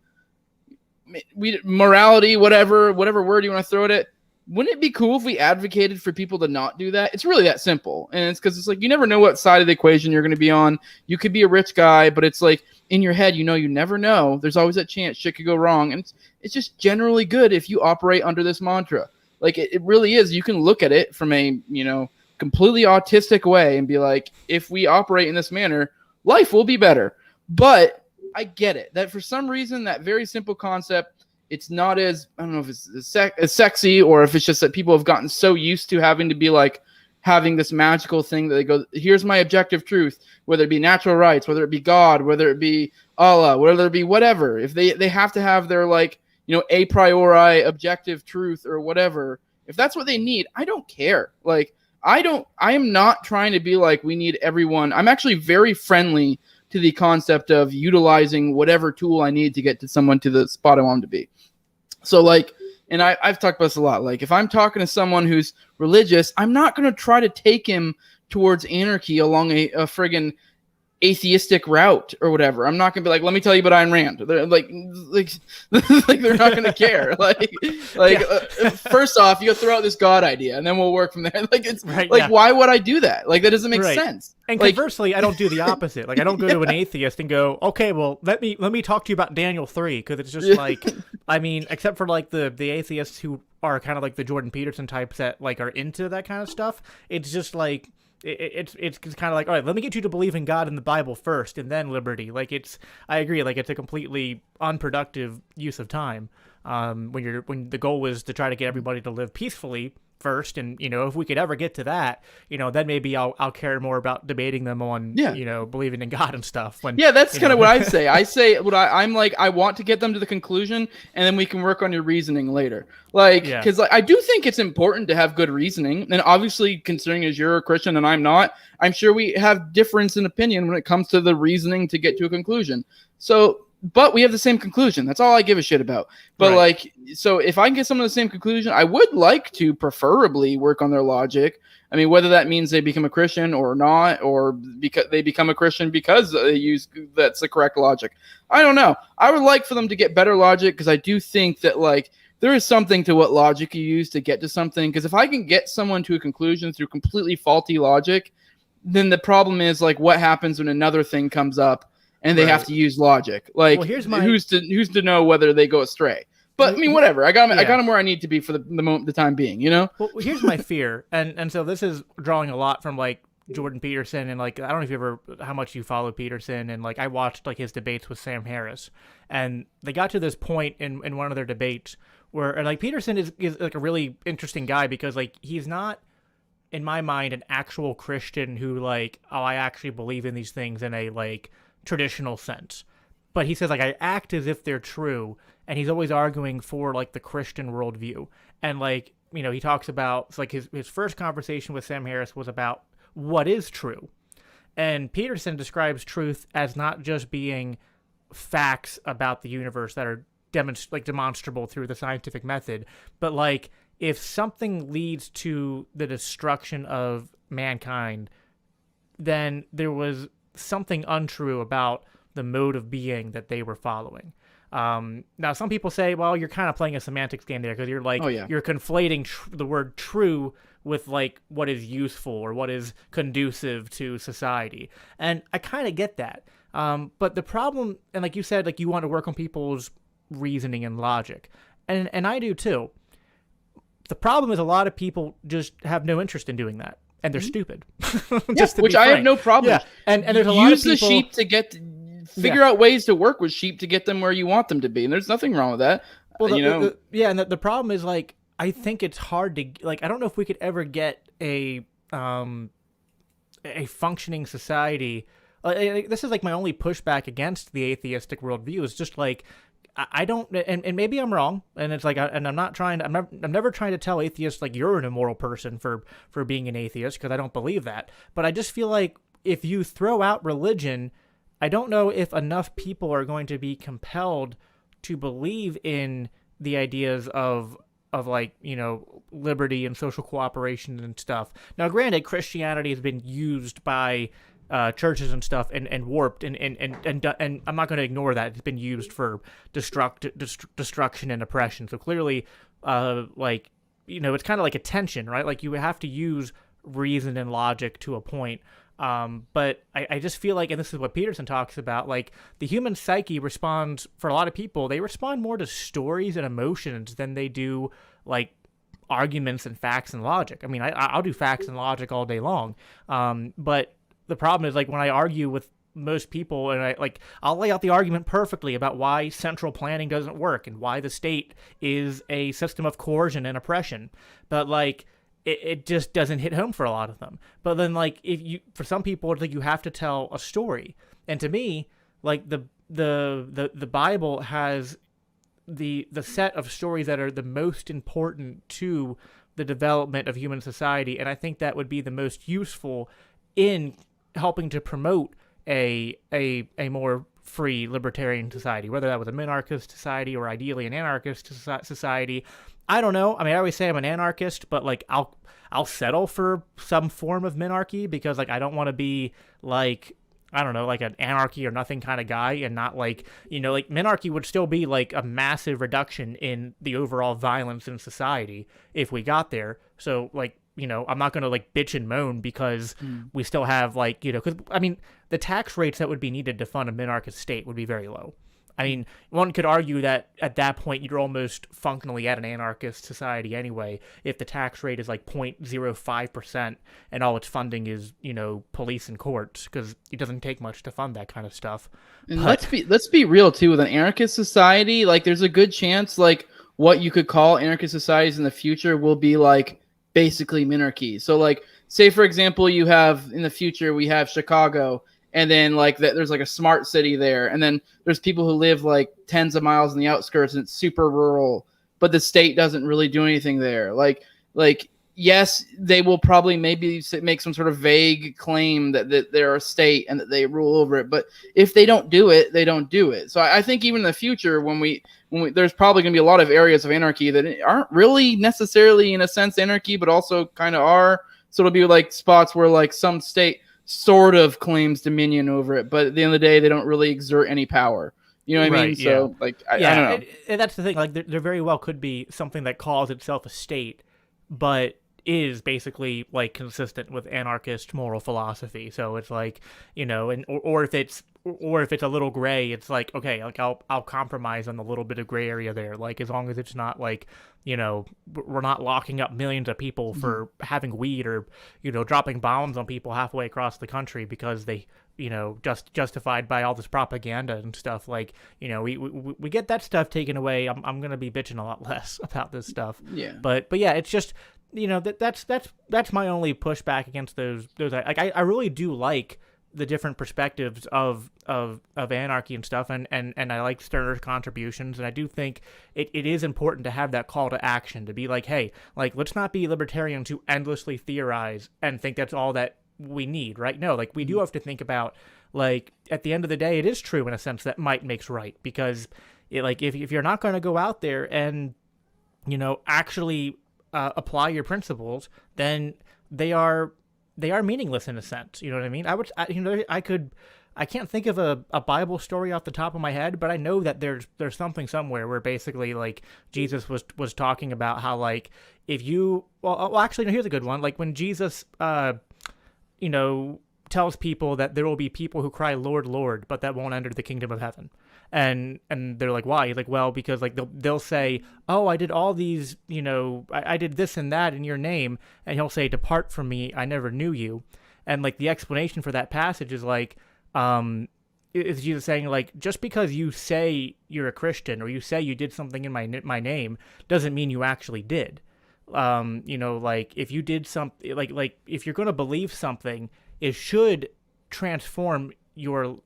Morality, whatever word you want to throw at it. Wouldn't it be cool if we advocated for people to not do that? It's really that simple. And it's because it's like, you never know what side of the equation you're going to be on. You could be a rich guy, but it's like in your head, you know, you never know. There's always that chance shit could go wrong. And it's just generally good if you operate under this mantra. Like it really is. You can look at it from a, you know, completely autistic way and be like, if we operate in this manner, life will be better. But I get it that for some reason that very simple concept, it's not as, I don't know if it's as sexy, or if it's just that people have gotten so used to having to be like having this magical thing that they go, here's my objective truth, whether it be natural rights, whether it be God, whether it be Allah, whether it be whatever. If they have to have their like, you know, a priori objective truth or whatever, if that's what they need, I don't care. Like I am not trying to be like, we need everyone. I'm actually very friendly to the concept of utilizing whatever tool I need to get to someone to the spot I want them to be. So like, and I've talked about this a lot. Like if I'm talking to someone who's religious, I'm not going to try to take him towards anarchy along a friggin' atheistic route or whatever. I'm not gonna be like, let me tell you about Ayn Rand. They're like they're not gonna care. First off, you gotta throw out this God idea, and then we'll work from there. Like it's right, like, yeah. why would I do that? Like that doesn't make Right. sense. And like, conversely, I don't do the opposite. Like I don't go to an atheist and go, okay, well let me talk to you about Daniel 3, because it's just like, I mean, except for like the atheists who are kind of like the Jordan Peterson types that like are into that kind of stuff, it's just like. It's kind of like, all right, let me get you to believe in God and the Bible first, and then liberty. Like I agree, like it's a completely unproductive use of time. When the goal was to try to get everybody to live peacefully first, and if we could ever get to that, then maybe I'll care more about debating them on believing in God and stuff. That's kind of what I say. I say what I'm like. I want to get them to the conclusion, and then we can work on your reasoning later. Because I do think it's important to have good reasoning, and obviously, considering as you're a Christian and I'm not, I'm sure we have difference in opinion when it comes to the reasoning to get to a conclusion. So. But we have the same conclusion. That's all I give a shit about. But so if I can get someone the same conclusion, I would like to preferably work on their logic. I mean, whether that means they become a Christian or not, or because they become a Christian because they use that's the correct logic. I don't know. I would like for them to get better logic, because I do think that there is something to what logic you use to get to something. Because if I can get someone to a conclusion through completely faulty logic, then the problem is what happens when another thing comes up and they have to use logic. Who's to know whether they go astray? But I mean, whatever. I got them where I need to be for the time being. Well, here's my fear, and so this is drawing a lot from Jordan Peterson, and I don't know how much you follow Peterson, and I watched his debates with Sam Harris, and they got to this point in one of their debates where, and Peterson is a really interesting guy, because he's not, in my mind, an actual Christian who I actually believe in these things in a traditional sense, but he says I act as if they're true, and he's always arguing for the Christian worldview. And he talks about his first conversation with Sam Harris was about what is true, and Peterson describes truth as not just being facts about the universe that are demonstrable through the scientific method, but if something leads to the destruction of mankind, then there was something untrue about the mode of being that they were following. Now, some people say, well, you're kind of playing a semantics game there, because you're you're conflating the word true with what is useful or what is conducive to society. And I kind of get that. But the problem, and like you said, you want to work on people's reasoning and logic. And I do too. The problem is a lot of people just have no interest in doing that. And they're stupid. Which I have no problem. Yeah. And there's a lot of people... Use the sheep to figure out ways to work with sheep to get them where you want them to be. And there's nothing wrong with that. Well, and the problem is, I think it's hard to... I don't know if we could ever get a functioning society... this is my only pushback against the atheistic worldview, is just I don't, and maybe I'm wrong, and it's and I'm never trying to tell atheists you're an immoral person for being an atheist, because I don't believe that. But I just feel if you throw out religion, I don't know if enough people are going to be compelled to believe in the ideas of liberty and social cooperation and stuff. Now, granted, Christianity has been used by churches and stuff and warped and I'm not going to ignore that. It's been used for destruction and oppression. So clearly, it's kind of like a tension, right? You have to use reason and logic to a point. But I just feel and this is what Peterson talks about, the human psyche responds, for a lot of people, they respond more to stories and emotions than they do arguments and facts and logic. I mean, I'll do facts and logic all day long. But the problem is when I argue with most people, and I'll lay out the argument perfectly about why central planning doesn't work and why the state is a system of coercion and oppression, but it just doesn't hit home for a lot of them. But then for some people, it's you have to tell a story, and to me, the Bible has the set of stories that are the most important to the development of human society, and I think that would be the most useful in helping to promote a more free libertarian society, whether that was a minarchist society or ideally an anarchist society. I don't know. I mean, I always say I'm an anarchist, but like I'll settle for some form of minarchy because like I don't want to be like, I don't know, like an anarchy or nothing kind of guy, and not like, like minarchy would still be like a massive reduction in the overall violence in society if we got there. So like, I'm not going to like bitch and moan because we still have like, because I mean, the tax rates that would be needed to fund a minarchist state would be very low. I mean, one could argue that at that point you're almost functionally at an anarchist society anyway, if the tax rate is like 0.05% and all its funding is, police and courts, because it doesn't take much to fund that kind of stuff. And let's be real too. With an anarchist society, like there's a good chance like what you could call anarchist societies in the future will be like basically minarchy. So like, say for example, you have in the future we have Chicago. And then like there's like a smart city there. And then there's people who live like tens of miles in the outskirts and it's super rural, but the state doesn't really do anything there. Like, yes, they will probably maybe make some sort of vague claim that they're a state and that they rule over it. But if they don't do it, they don't do it. So I think even in the future, when we there's probably going to be a lot of areas of anarchy that aren't really necessarily in a sense anarchy, but also kind of are. So it'll be like spots where like some state sort of claims dominion over it, but at the end of the day, they don't really exert any power. You know what I mean? Yeah. So, like, I don't know. And that's the thing. Like, there very well could be something that calls itself a state, but is basically like consistent with anarchist moral philosophy. So it's like, and or if it's a little gray, it's like, okay, like I'll compromise on the little bit of gray area there. Like as long as it's not like, we're not locking up millions of people for having weed or, dropping bombs on people halfway across the country because they, just justified by all this propaganda and stuff. Like, we get that stuff taken away. I'm going to be bitching a lot less about this stuff. Yeah. But yeah, it's just, that's my only pushback against those. Like, I really do like the different perspectives of anarchy and stuff, and I like Stirner's contributions, and I do think it is important to have that call to action, to be like, hey, like, let's not be libertarians who endlessly theorize and think that's all that we need, right? No, like, we do have to think about, like, at the end of the day, it is true in a sense that might makes right, because if you're not going to go out there and, actually apply your principles, then they are meaningless in a sense. You know what I mean? I can't think of a Bible story off the top of my head, but I know that there's something somewhere where basically like Jesus was talking about how like if you actually no, here's a good one. Like when Jesus tells people that there will be people who cry Lord, Lord, but that won't enter the kingdom of heaven. And they're like, why? He's like, well, because like they'll say, oh, I did all these, I did this and that in your name. And he'll say, depart from me, I never knew you. And like the explanation for that passage is like, is Jesus saying like, just because you say you're a Christian or you say you did something in my name doesn't mean you actually did. Like if you did something, like if you're going to believe something, it should transform your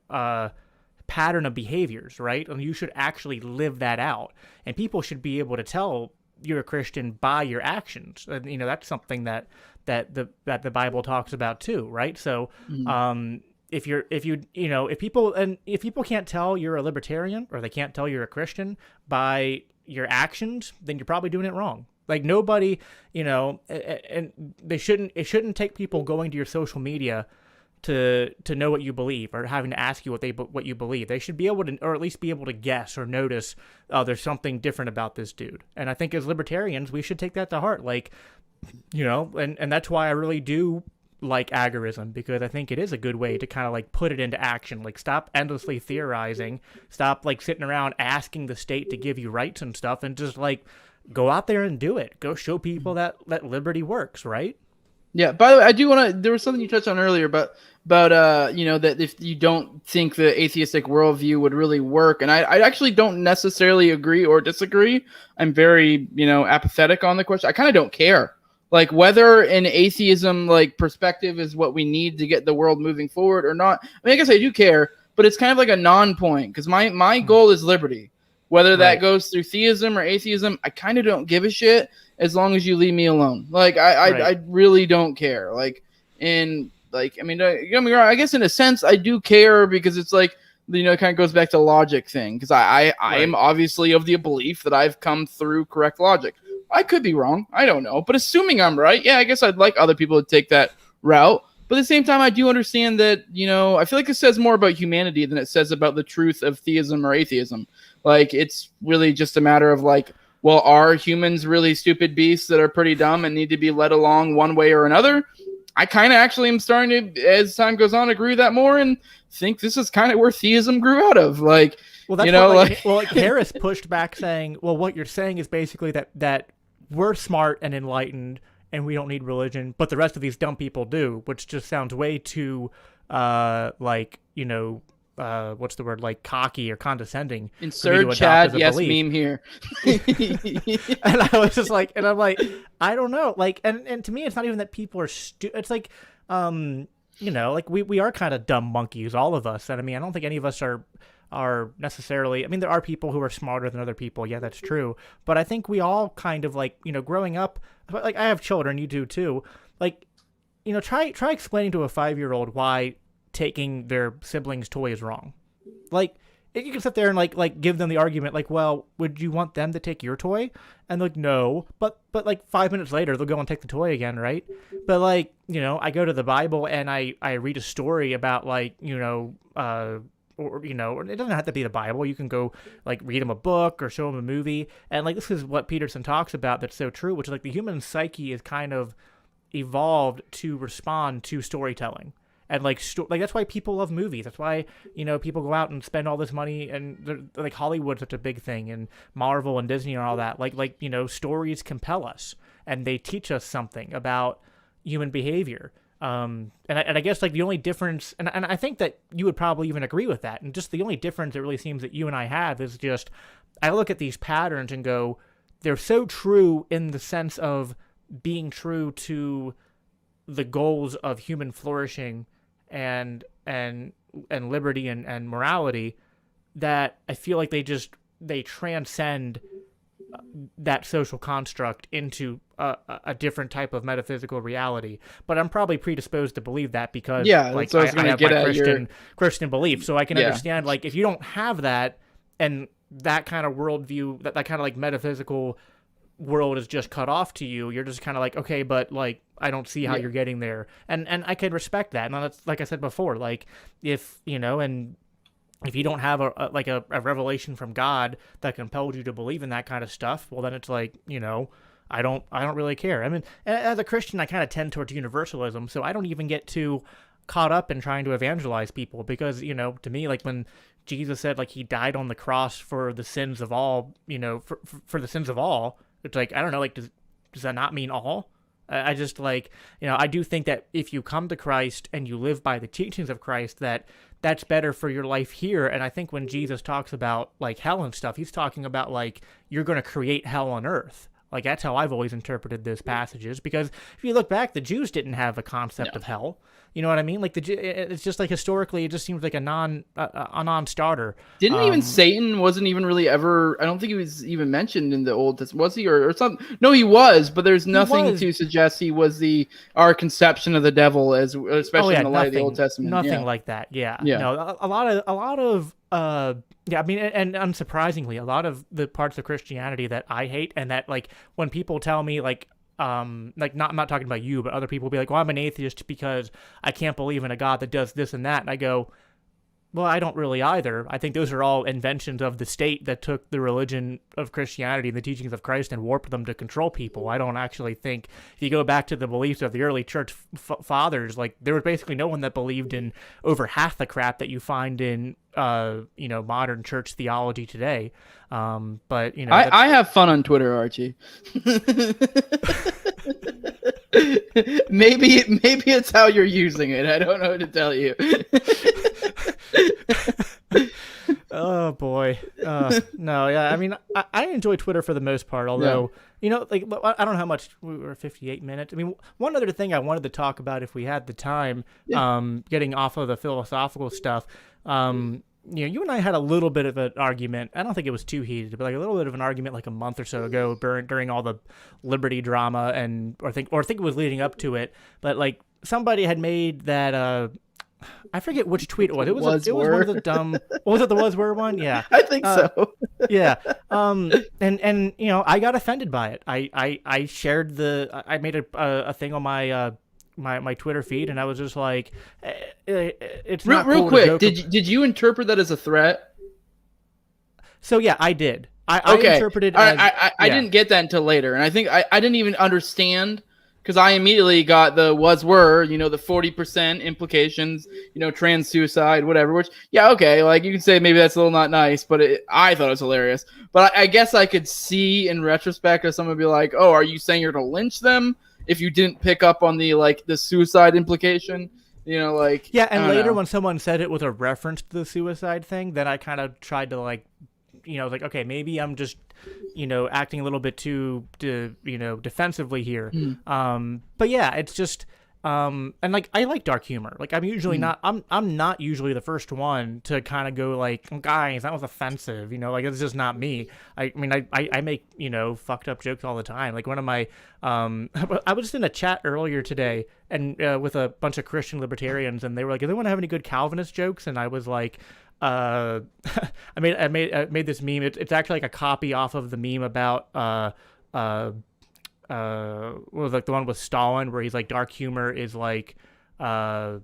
pattern of behaviors, right? And you should actually live that out. And people should be able to tell you're a Christian by your actions. And that's something that the Bible talks about too, right? So if people can't tell you're a libertarian or they can't tell you're a Christian by your actions, then you're probably doing it wrong. Like nobody, and it shouldn't take people going to your social media to know what you believe or having to ask you what you believe. They should be able to, or at least be able to guess or notice, there's something different about this dude. And I think as libertarians, we should take that to heart. Like, and that's why I really do like agorism, because I think it is a good way to kind of like put it into action. Like stop endlessly theorizing, stop like sitting around asking the state to give you rights and stuff, and just like go out there and do it. Go show people that liberty works, right? Yeah. By the way, I do want to. There was something you touched on earlier about that if you don't think the atheistic worldview would really work, and I actually don't necessarily agree or disagree. I'm very apathetic on the question. I kind of don't care. Like whether an atheism like perspective is what we need to get the world moving forward or not. I mean, I guess I do care, but it's kind of like a non-point because my goal is liberty. Whether that goes through theism or atheism, I kind of don't give a shit as long as you leave me alone. Like I really don't care. Like I mean, don't get me wrong. I guess in a sense I do care because it's like it kind of goes back to logic thing because I am obviously of the belief that I've come through correct logic. I could be wrong. I don't know. But assuming I'm right, yeah, I guess I'd like other people to take that route. But at the same time, I do understand that, I feel like it says more about humanity than it says about the truth of theism or atheism. Like, it's really just a matter of like, well, are humans really stupid beasts that are pretty dumb and need to be led along one way or another? I kind of actually am starting to, as time goes on, agree with that more and think this is kind of where theism grew out of. Like, well, that's like Harris pushed back saying, well, what you're saying is basically that we're smart and enlightened and we don't need religion, but the rest of these dumb people do, which just sounds way too, what's the word, like cocky or condescending. Insert Chad, yes, meme here. And I was just like, and I'm like, I don't know. Like, and to me, it's not even that people are stupid. It's like, like we are kind of dumb monkeys, all of us. And I mean, I don't think any of us are necessarily, I mean, there are people who are smarter than other people. Yeah, that's true. But I think we all kind of like, growing up, like I have children, you do too. Like, try explaining to a 5-year-old why taking their siblings' toy is wrong. Like, you can sit there and like give them the argument, like, well, would you want them to take your toy? And like, no, but like 5 minutes later, they'll go and take the toy again, right? But like, I go to the Bible and I read a story about like, or it doesn't have to be the Bible. You can go like read them a book or show them a movie. And like, this is what Peterson talks about that's so true, which is like the human psyche is kind of evolved to respond to storytelling. And like that's why people love movies. That's why, people go out and spend all this money, and like Hollywood's such a big thing, and Marvel and Disney and all that. Like stories compel us and they teach us something about human behavior. And I guess like the only difference, and I think that you would probably even agree with that, and just the only difference it really seems that you and I have is just, I look at these patterns and go, they're so true in the sense of being true to the goals of human flourishing and liberty and morality, that I feel like they transcend that social construct into a different type of metaphysical reality. But I'm probably predisposed to believe that because like I have my Christian belief. So I can understand, like, if you don't have that and that kind of worldview, that kind of like metaphysical world is just cut off to you, you're just kind of like, okay, but like I don't see how you're getting there. And I can respect that. And that's, like I said before, like if and if you don't have a revelation from God that compels you to believe in that kind of stuff, well, then it's like, I don't really care. I mean, as a Christian, I kind of tend towards universalism, so I don't even get too caught up in trying to evangelize people because, to me, like when Jesus said, like, he died on the cross for the sins of all, for the sins of all, it's like, I don't know, like, does that not mean all? I just like, I do think that if you come to Christ and you live by the teachings of Christ, that's better for your life here. And I think when Jesus talks about like hell and stuff, he's talking about like, you're going to create hell on earth. Like, that's how I've always interpreted those passages, because if you look back, the Jews didn't have a concept of hell. You know what I mean? Like it's just like historically, it just seems like a non-starter. Didn't even Satan wasn't even really ever. I don't think he was even mentioned in the Old Testament. Was he or something? No, he was, but there's nothing to suggest he was our conception of the devil, especially in the light of the Old Testament. Nothing like that. Yeah. No, a lot of. I mean, and unsurprisingly, a lot of the parts of Christianity that I hate, and that like when people tell me like I'm not talking about you, but other people will be like, well, I'm an atheist because I can't believe in a God that does this and that. And I go, well, I don't really either. I think those are all inventions of the state that took the religion of Christianity and the teachings of Christ and warped them to control people. I don't actually think, if you go back to the beliefs of the early church fathers, like there was basically no one that believed in over half the crap that you find in modern church theology today. But I have fun on Twitter, Archie. maybe it's how you're using it. I don't know what to tell you. Oh boy. No, yeah. I mean, I enjoy Twitter for the most part, although, I don't know how much we were 58 minutes. I mean, one other thing I wanted to talk about if we had the time, getting off of the philosophical stuff, you and I had a little bit of an argument. I don't think it was too heated, but like a little bit of an argument like a month or so ago during all the Liberty drama, or I think it was leading up to it. But like somebody had made that I forget which tweet it was. It was Was one were. of the dumb. Was it the was were one? Yeah. I think so. Yeah. And I got offended by it. I shared I made a thing on my my Twitter feed, and I was just like, it's not real cool quick. to joke Did you interpret that as a threat? So yeah, I did. I interpreted. I didn't get that until later, and I think I didn't even understand. Because I immediately got the was were, the 40% implications, trans suicide, whatever. Which, yeah, okay, like you can say maybe that's a little not nice, but I thought it was hilarious. But I guess I could see in retrospect if someone would be like, "Oh, are you saying you're gonna lynch them if you didn't pick up on the suicide implication?" Yeah, and later when someone said it with a reference to the suicide thing, then I kind of tried to like, okay, maybe I'm just acting a little bit too defensively here. But yeah, it's just and like I like dark humor. Like I'm usually not I'm not usually the first one to kind of go like, guys, that was offensive, like it's just not me. I mean I make fucked up jokes all the time. Like one of my I was just in a chat earlier today and with a bunch of Christian libertarians, and they were like, does anyone have any good Calvinist jokes? And I was like, I made this meme. It's actually like a copy off of the meme about was like the one with Stalin, where he's like, dark humor is like food,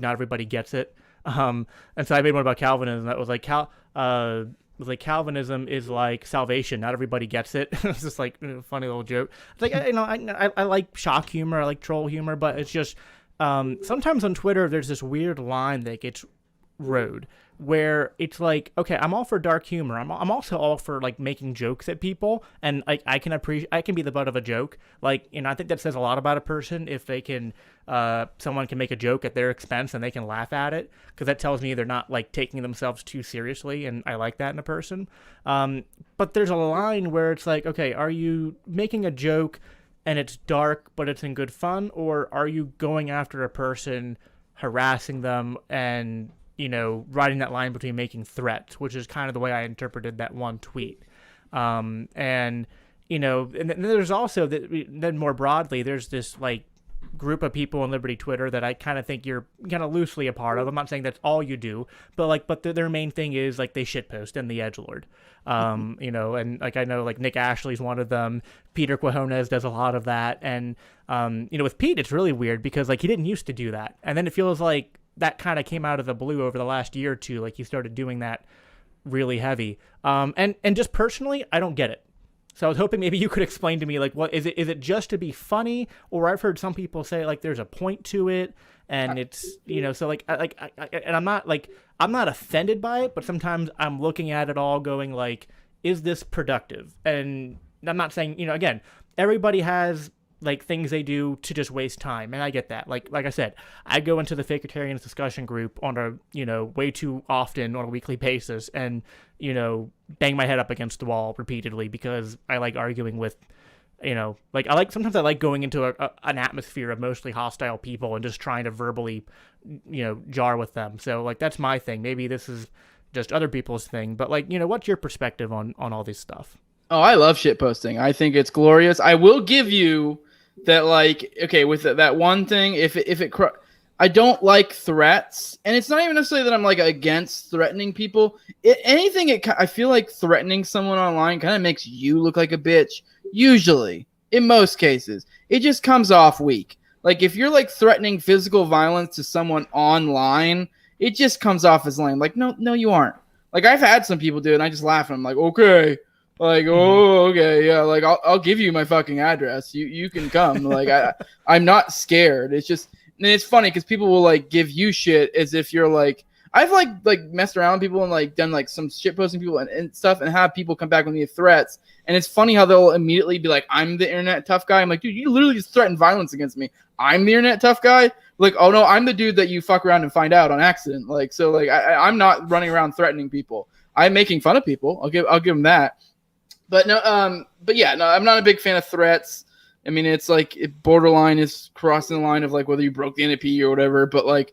not everybody gets it. And so I made one about Calvinism that was like Calvinism is like salvation, not everybody gets it. It's just like a funny little joke. It's like I like shock humor, I like troll humor, but it's just sometimes on Twitter there's this weird line that gets road where it's like, okay, I'm all for dark humor. I'm also all for like making jokes at people, and I can be the butt of a joke. Like, I think that says a lot about a person if they can someone can make a joke at their expense and they can laugh at it, because that tells me they're not like taking themselves too seriously, and I like that in a person. But there's a line where it's like, okay, are you making a joke and it's dark but it's in good fun, or are you going after a person, harassing them, and riding that line between making threats, which is kind of the way I interpreted that one tweet. And then there's also then more broadly, there's this like group of people on Liberty Twitter that I kind of think you're kind of loosely a part of. I'm not saying that's all you do, but their main thing is like they shitpost and the edgelord. And like I know like Nick Ashley's one of them. Peter Quajones does a lot of that, and with Pete it's really weird because like he didn't used to do that, and then it feels like that kind of came out of the blue over the last year or two. Like he started doing that really heavy. And just personally, I don't get it. So I was hoping maybe you could explain to me, like, what is it? Is it just to be funny? Or I've heard some people say like there's a point to it, and it's so like and I'm not offended by it, but sometimes I'm looking at it all going like, is this productive? And I'm not saying again, everybody has like things they do to just waste time, and I get that. Like I said, I go into the Fakertarians discussion group on a way too often on a weekly basis, and bang my head up against the wall repeatedly because I like arguing with sometimes I like going into an atmosphere of mostly hostile people and just trying to verbally jar with them. So like that's my thing. Maybe this is just other people's thing, but like what's your perspective on all this stuff? Oh, I love shit posting. I think it's glorious. I will give you that, like, okay, with that one thing, I don't like threats, and it's not even necessarily that I'm like against threatening people. I feel like threatening someone online kind of makes you look like a bitch. Usually, in most cases, it just comes off weak. Like if you're like threatening physical violence to someone online, it just comes off as lame. Like, no, you aren't. Like I've had some people do it, and I just laugh, and I'm like, okay. Like, oh, okay, yeah, like I'll give you my fucking address. You can come. Like I'm not scared. It's just, and it's funny because people will like give you shit as if you're like, I've like messed around with people and like done like some shit posting people and stuff, and have people come back with me with threats. And it's funny how they'll immediately be like, I'm the internet tough guy. I'm like, dude, you literally just threatened violence against me. I'm the internet tough guy. Like, oh no, I'm the dude that you fuck around and find out on accident. Like, so like I'm not running around threatening people. I'm making fun of people. I'll give them that. But no, I'm not a big fan of threats. I mean, it's like borderline is crossing the line of like whether you broke the NAP or whatever. But like,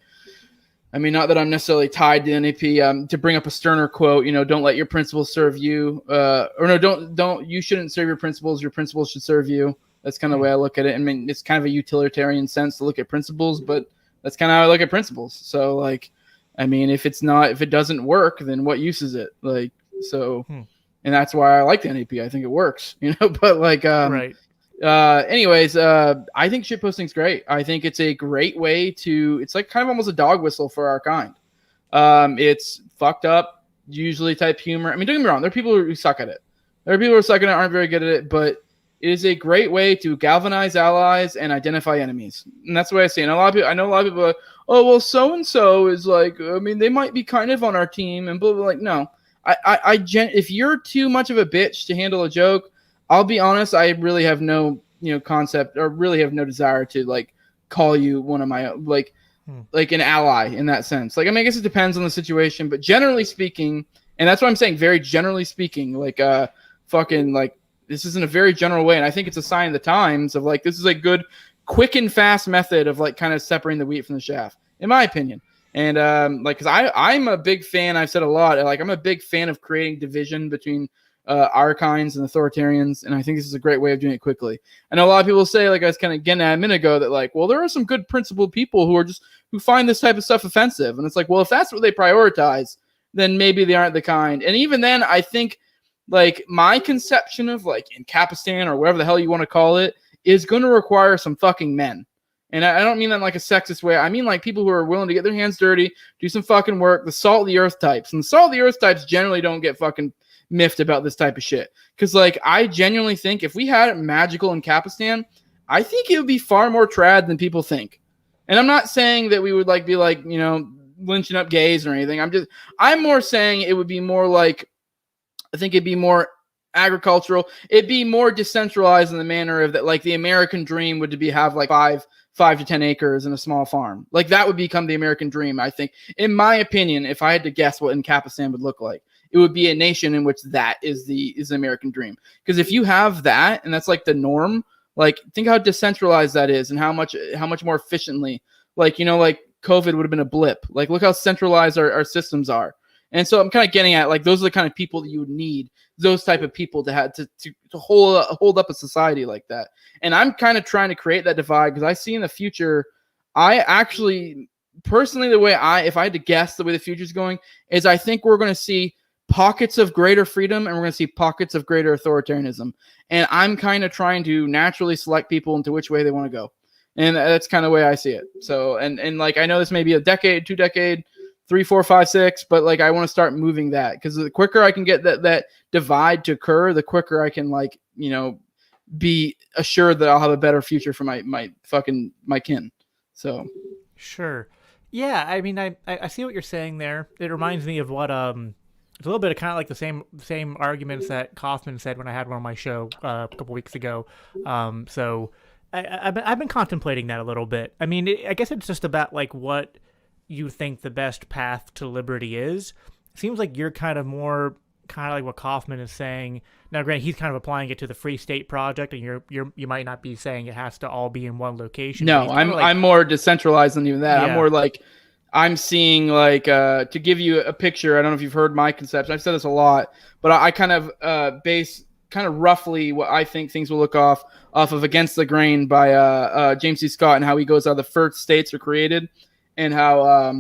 I mean, not that I'm necessarily tied to the NAP. To bring up a sterner quote, don't let your principles serve you. Don't. You shouldn't serve your principles. Your principles should serve you. That's kind of the way I look at it. I mean, it's kind of a utilitarian sense to look at principles, but That's kind of how I look at principles. So like, I mean, if it doesn't work, then what use is it? Like, so, and that's why I like the NAP. I think it works, but like, Right. anyways, I think shitposting's great. I think it's a great way it's like kind of almost a dog whistle for our kind. It's fucked up, usually type humor. I mean, don't get me wrong. There are people who suck at it. There are people who suck at it, aren't very good at it, but it is a great way to galvanize allies and identify enemies. And that's the way I see it. And I know a lot of people are like, oh, well, so-and-so is like, I mean, they might be kind of on our team and blah, blah, like, no. If you're too much of a bitch to handle a joke, I'll be honest, I really have no, concept or really have no desire to like call you one of my, like an ally in that sense. Like, I mean, I guess it depends on the situation, but generally speaking, and that's what I'm saying, very generally speaking, like, fucking like, this isn't a very general way. And I think it's a sign of the times of like, this is a good, quick and fast method of like kind of separating the wheat from the chaff, in my opinion. And like, cause I'm a big fan. I've said a lot, like I'm a big fan of creating division between our kinds and authoritarians. And I think this is a great way of doing it quickly. I know a lot of people say, like I was kind of getting at a minute ago, that like, well, there are some good principled people who find this type of stuff offensive. And it's like, well, if that's what they prioritize, then maybe they aren't the kind. And even then, I think like my conception of like Incapistan or whatever the hell you want to call it is going to require some fucking men. And I don't mean that in like a sexist way. I mean like people who are willing to get their hands dirty, do some fucking work, the salt of the earth types. And the salt of the earth types generally don't get fucking miffed about this type of shit. Because like I genuinely think if we had magical Incapistan, I think it would be far more trad than people think. And I'm not saying that we would like be like, lynching up gays or anything. I'm more saying it would be more like, I think it'd be more agricultural. It'd be more decentralized in the manner of that, like the American dream would be have like 5 to 10 acres and a small farm. Like that would become the American dream. I think, in my opinion, if I had to guess what Incapistan would look like, it would be a nation in which that is the American dream. Because if you have that and that's like the norm, like think how decentralized that is and how much more efficiently, like, like COVID would have been a blip. Like look how centralized our systems are. And so I'm kind of getting at like those are the kind of people that you would need, those type of people to have to hold up a society like that. And I'm kind of trying to create that divide because I see in the future, I actually personally if I had to guess the way the future is going is I think we're going to see pockets of greater freedom and we're going to see pockets of greater authoritarianism. And I'm kind of trying to naturally select people into which way they want to go. And that's kind of the way I see it. So, and like, I know this may be a decade, 2 decade, 3, 4, 5, 6, but like I want to start moving that because the quicker I can get that divide to occur, the quicker I can like be assured that I'll have a better future for my kin. So sure, yeah. I mean, I see what you're saying there. It reminds me of what it's a little bit of kind of like the same arguments that Kaufman said when I had one on my show a couple weeks ago. So I've been contemplating that a little bit. I mean, I guess it's just about like what you think the best path to liberty is. It seems like you're kind of like what Kaufman is saying. Now, granted, he's kind of applying it to the Free State Project, and you might not be saying it has to all be in one location. No, I'm more decentralized than even that. Yeah. I'm more like I'm seeing like to give you a picture. I don't know if you've heard my conception. I've said this a lot, but I kind of base kind of roughly what I think things will look off of Against the Grain by James C. Scott and how he goes how the first states are created. And how,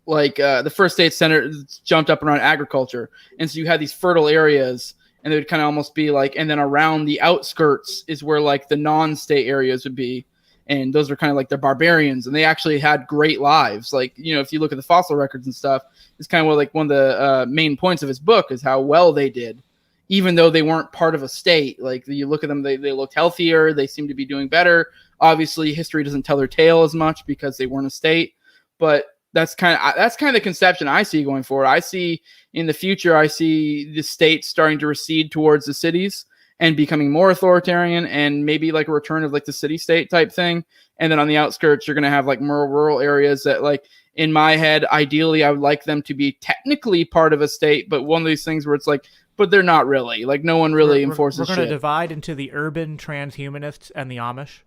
the first state center jumped up around agriculture. And so you had these fertile areas, and they would kind of almost be like, and then around the outskirts is where like the non-state areas would be. And those are kind of like the barbarians. And they actually had great lives. Like, if you look at the fossil records and stuff, it's kind of what, like one of the main points of his book is how well they did, even though they weren't part of a state. Like you look at them, they looked healthier. They seem to be doing better. Obviously, history doesn't tell their tale as much because they weren't a state, but that's kind of the conception I see going forward. I see in the future, I see the states starting to recede towards the cities and becoming more authoritarian, and maybe like a return of like the city-state type thing. And then on the outskirts, you're going to have like more rural areas that, like in my head, ideally, I would like them to be technically part of a state, but one of these things where it's like, but they're not really. Like no one really enforces. We're going to divide into the urban transhumanists and the Amish.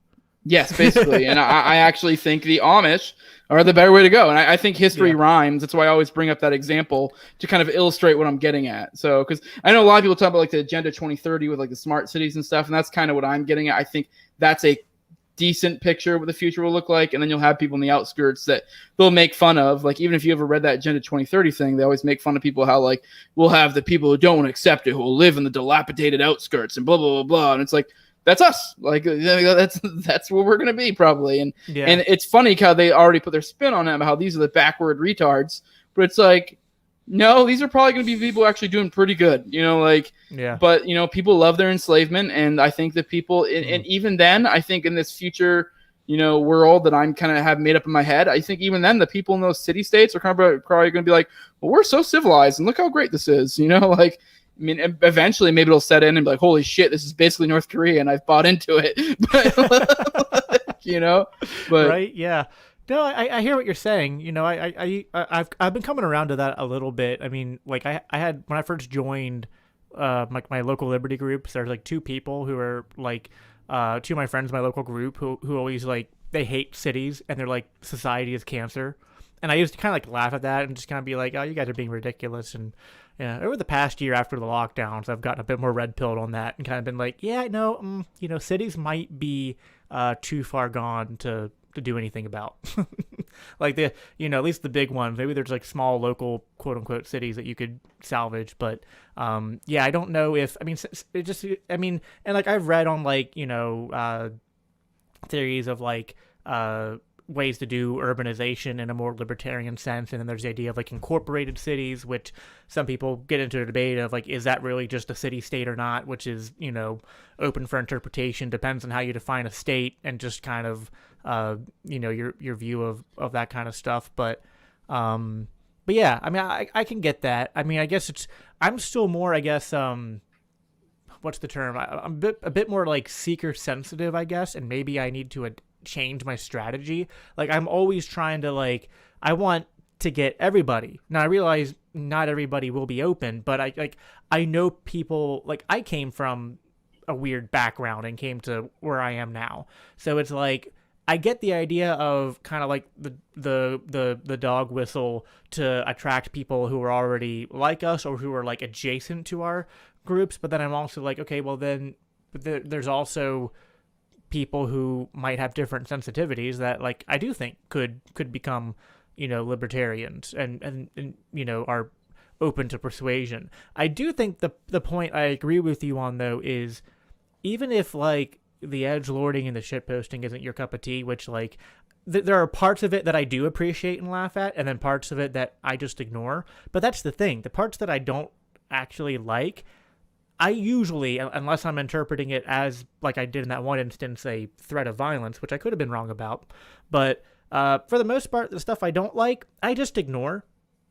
Yes, basically. And I actually think the Amish are the better way to go. And I think history rhymes. That's why I always bring up that example to kind of illustrate what I'm getting at. So, because I know a lot of people talk about like the Agenda 2030 with like the smart cities and stuff. And that's kind of what I'm getting at. I think that's a decent picture of what the future will look like, and then you'll have people in the outskirts that they'll make fun of. Like, even if you ever read that Agenda 2030 thing, they always make fun of people how, like, we'll have the people who don't want to accept it, who will live in the dilapidated outskirts and blah, blah, blah, blah. And it's like, that's us. Like, that's what we're going to be probably. And it's funny how they already put their spin on it, how these are the backward retards. But it's like, no, these are probably going to be people actually doing pretty good, like, but, people love their enslavement. And I think that people, and even then, I think in this future, world that I'm kind of have made up in my head, I think even then the people in those city states are kind of probably going to be like, well, we're so civilized and look how great this is, like, I mean, eventually maybe it'll set in and be like, holy shit, this is basically North Korea and I've bought into it, but right. Yeah. No, I hear what you're saying. I've been coming around to that a little bit. I mean, like I had, when I first joined my local liberty groups, there's like two people who are like two of my friends in my local group who always like, they hate cities and they're like, society is cancer. And I used to kind of like laugh at that and just kind of be like, oh, you guys are being ridiculous. And over the past year after the lockdowns, I've gotten a bit more red pilled on that and kind of been like, yeah, no, cities might be too far gone to do anything about. Like at least the big ones. Maybe there's like small local quote unquote cities that you could salvage, but I don't know if, and like I've read on like, theories of like ways to do urbanization in a more libertarian sense, and then there's the idea of like incorporated cities, which some people get into a debate of like, is that really just a city state or not, which is open for interpretation, depends on how you define a state and just kind of your view of that kind of stuff. But yeah, I mean, I can get that. I mean, I guess I'm still more, I guess, what's the term? I'm a bit more like seeker sensitive, I guess, and maybe I need to change my strategy. Like, I'm always trying to like, I want to get everybody. Now I realize not everybody will be open, but I know people, like I came from a weird background and came to where I am now. So it's like, I get the idea of kind of like the dog whistle to attract people who are already like us or who are like adjacent to our groups. But then I'm also like, okay, well then there's also people who might have different sensitivities that like I do think could become, libertarians and are open to persuasion. I do think the point I agree with you on though is, even if like the edgelording and the shitposting isn't your cup of tea, which like there are parts of it that I do appreciate and laugh at, and then parts of it that I just ignore. But that's the thing, the parts that I don't actually like, I usually, unless I'm interpreting it as, like I did in that one instance, a threat of violence, which I could have been wrong about, but for the most part, the stuff I don't like, I just ignore,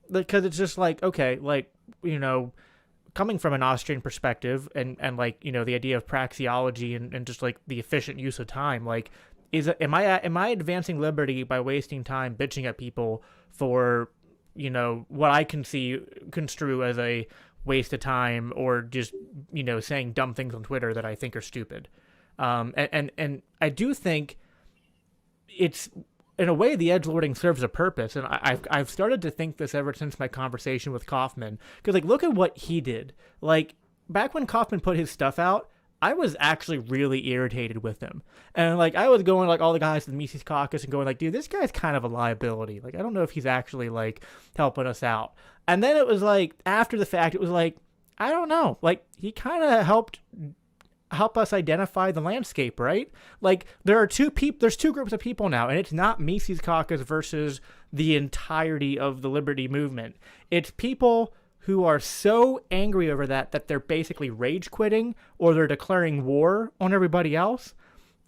because it's just like, okay, like, coming from an Austrian perspective and like, the idea of praxeology and just like the efficient use of time, like, am I advancing liberty by wasting time bitching at people for, what I construe as a waste of time, or just, saying dumb things on Twitter that I think are stupid. And I do think it's, in a way, the edgelording serves a purpose, and I've started to think this ever since my conversation with Kaufman, because like, look at what he did. Like, back when Kaufman put his stuff out, I was actually really irritated with him, and like I was going like all the guys in the Mises Caucus and going like, dude, this guy's kind of a liability. Like, I don't know if he's actually like helping us out. And then it was like, after the fact, it was like, I don't know, like he kind of help us identify the landscape, right? Like, there's two groups of people now, and it's not Mises Caucus versus the entirety of the liberty movement. It's people who are so angry over that they're basically rage quitting, or they're declaring war on everybody else.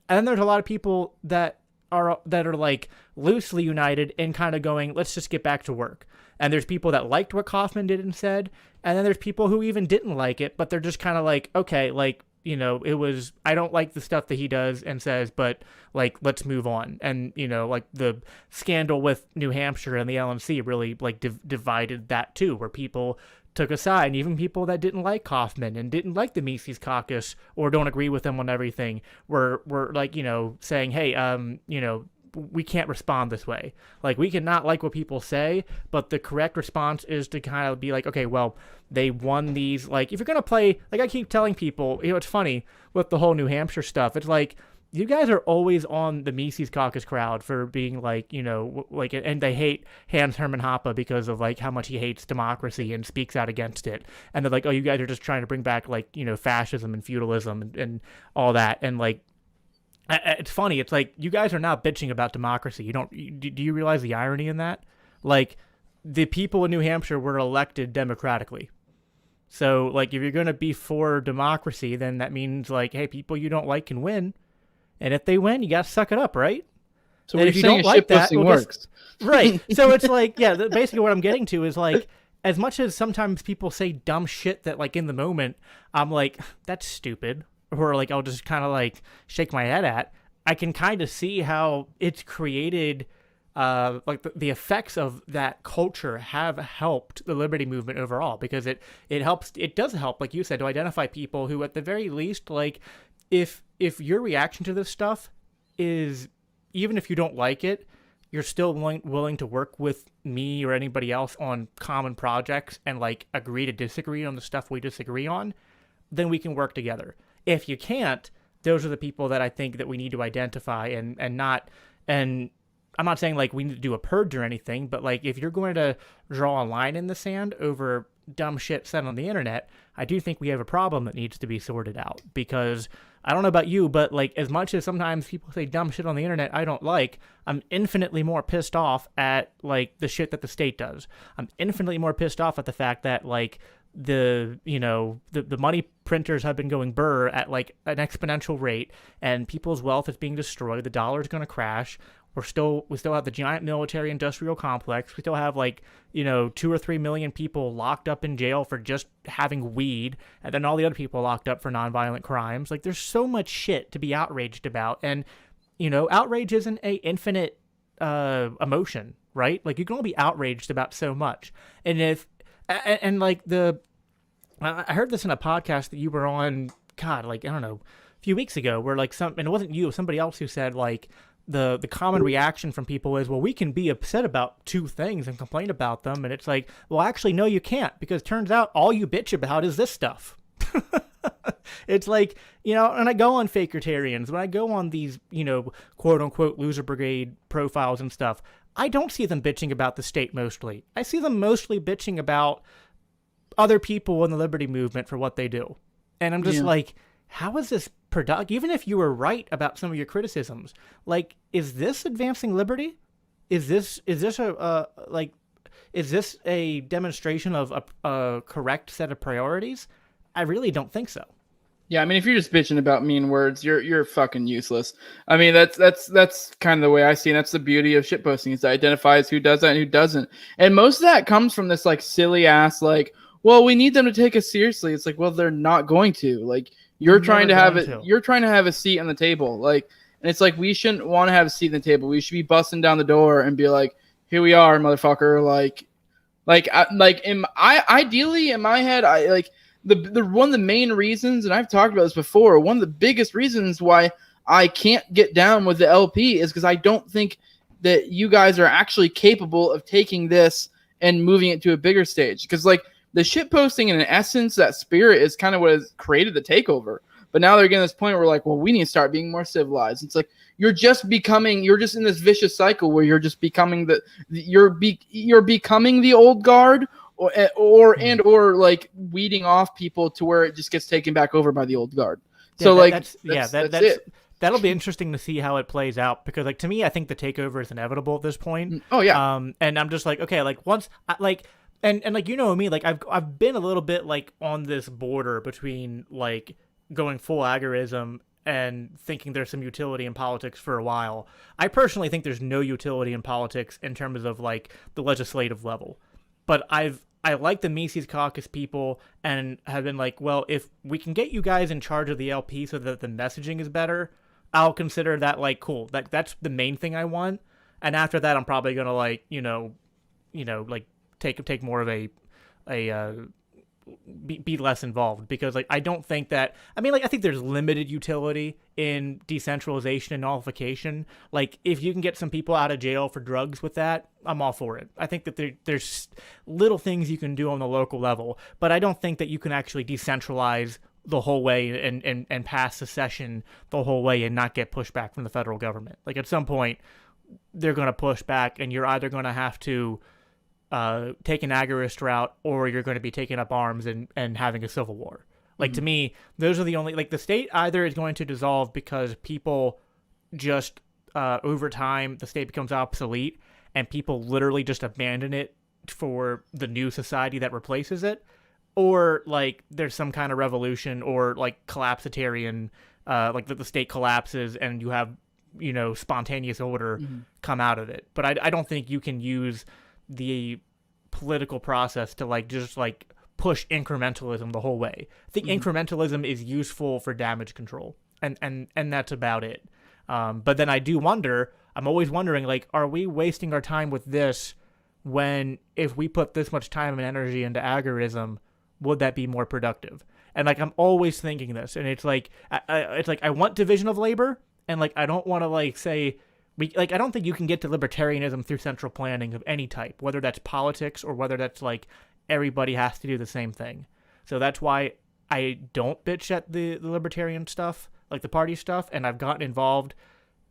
And then there's a lot of people that are like loosely united and kind of going, let's just get back to work. And there's people that liked what Kaufman did and said, and then there's people who even didn't like it, but they're just kind of like, okay, like, I don't like the stuff that he does and says, but like, let's move on. And, like the scandal with New Hampshire and the LNC really like divided that too, where people took a side, and even people that didn't like Kaufman and didn't like the Mises Caucus or don't agree with him on everything were like, saying, hey, we can't respond this way. Like, we cannot like what people say, but the correct response is to kind of be like, okay, well, they won these. Like, if you're going to play, like I keep telling people, it's funny with the whole New Hampshire stuff. It's like, you guys are always on the Mises Caucus crowd for being like, like, and they hate Hans Hermann Hoppe because of like how much he hates democracy and speaks out against it. And they're like, oh, you guys are just trying to bring back like, fascism and feudalism and all that. And like, it's funny. It's like you guys are now bitching about democracy. Do you realize the irony in that? Like, the people in New Hampshire were elected democratically. So like, if you're going to be for democracy, then that means like, hey, people you don't like can win. And if they win, you got to suck it up, right? So what you're saying is shitposting works. Right. So it's like, yeah, basically what I'm getting to is like, as much as sometimes people say dumb shit that like in the moment, I'm like, that's stupid. Or like, I'll just kind of like shake my head at. I can kind of see how it's created, like the effects of that culture have helped the liberty movement overall, because it does help, like you said, to identify people who at the very least, like, if your reaction to this stuff is, even if you don't like it, you're still willing to work with me or anybody else on common projects and like agree to disagree on the stuff we disagree on, then we can work together. If you can't, those are the people that I think that we need to identify and I'm not saying like we need to do a purge or anything, but like if you're going to draw a line in the sand over dumb shit said on the internet, I do think we have a problem that needs to be sorted out. Because I don't know about you, but like as much as sometimes people say dumb shit on the internet I don't like, I'm infinitely more pissed off at like the shit that the state does. I'm infinitely more pissed off at the fact that like the money printers have been going burr at like an exponential rate, and people's wealth is being destroyed. The dollar is going to crash. We still have the giant military industrial complex. We still have like, 2 or 3 million people locked up in jail for just having weed, and then all the other people locked up for nonviolent crimes. Like, there's so much shit to be outraged about. And, outrage isn't a infinite emotion, right? Like, you can only be outraged about so much. And I heard this in a podcast that you were on, God, like, I don't know, a few weeks ago, where like and it wasn't you, somebody else who said like, the common reaction from people is, well, we can be upset about 2 things and complain about them. And it's like, well, actually, no, you can't, because it turns out all you bitch about is this stuff. It's like, and I go on Fakertarians, when I go on these, quote unquote loser brigade profiles and stuff, I don't see them bitching about the state mostly. I see them mostly bitching about other people in the liberty movement for what they do. And I'm just like, how is this productive? Even if you were right about some of your criticisms, like, is this advancing liberty? Is this a demonstration of a correct set of priorities? I really don't think so. Yeah, I mean, if you're just bitching about mean words, you're fucking useless. I mean, that's kind of the way I see it. That's the beauty of shitposting, is to identify who does that and who doesn't. And most of that comes from this like silly ass like, well, we need them to take us seriously. It's like, well, they're not going to. Like, you're trying to have it. You're trying to have a seat on the table. Like, and it's like, we shouldn't want to have a seat on the table. We should be busting down the door and be like, here we are, motherfucker. Ideally in my head, I like the one of the main reasons, and I've talked about this before, one of the biggest reasons why I can't get down with the LP is because I don't think that you guys are actually capable of taking this and moving it to a bigger stage. Because like, the shit posting, in essence, that spirit is kind of what has created the takeover. But now they're getting to this point where like, well, we need to start being more civilized. It's like, you're just in this vicious cycle where you're just becoming you're becoming the old guard, or like weeding off people to where it just gets taken back over by the old guard. So that's it. That'll be interesting to see how it plays out, because like, to me, I think the takeover is inevitable at this point. Oh yeah. And I'm just like, okay, like once And like, me, like I've been a little bit like on this border between like going full agorism and thinking there's some utility in politics for a while. I personally think there's no utility in politics in terms of like the legislative level. But I like the Mises Caucus people and have been like, well, if we can get you guys in charge of the LP so that the messaging is better, I'll consider that like cool. That's the main thing I want. And after that, I'm probably gonna like, like take more of a be less involved, because like, I don't think that, I mean, like, I think there's limited utility in decentralization and nullification. Like, if you can get some people out of jail for drugs with that, I'm all for it. I think that there's little things you can do on the local level, but I don't think that you can actually decentralize the whole way and pass secession the whole way and not get pushback from the federal government. Like at some point, they're going to push back, and you're either going to have to take an agorist route, or you're going to be taking up arms and having a civil war. Like, to me, those are the only, like, the state either is going to dissolve because people just, over time, the state becomes obsolete, and people literally just abandon it for the new society that replaces it, or, like, there's some kind of revolution, or, like, collapsitarian, like, the state collapses, and you have, you know, spontaneous order come out of it. But I don't think you can use the political process to, like, just, like, push incrementalism the whole way. I think incrementalism is useful for damage control, and that's about it. But then I do wonder, I'm always wondering, like, are we wasting our time with this when if we put this much time and energy into agorism, would that be more productive? And, like, I'm always thinking this, and it's like I want division of labor, and, like, I don't want to, like, say, I don't think you can get to libertarianism through central planning of any type, whether that's politics or whether that's, like, everybody has to do the same thing. So that's why I don't bitch at the libertarian stuff, like the party stuff, and I've gotten involved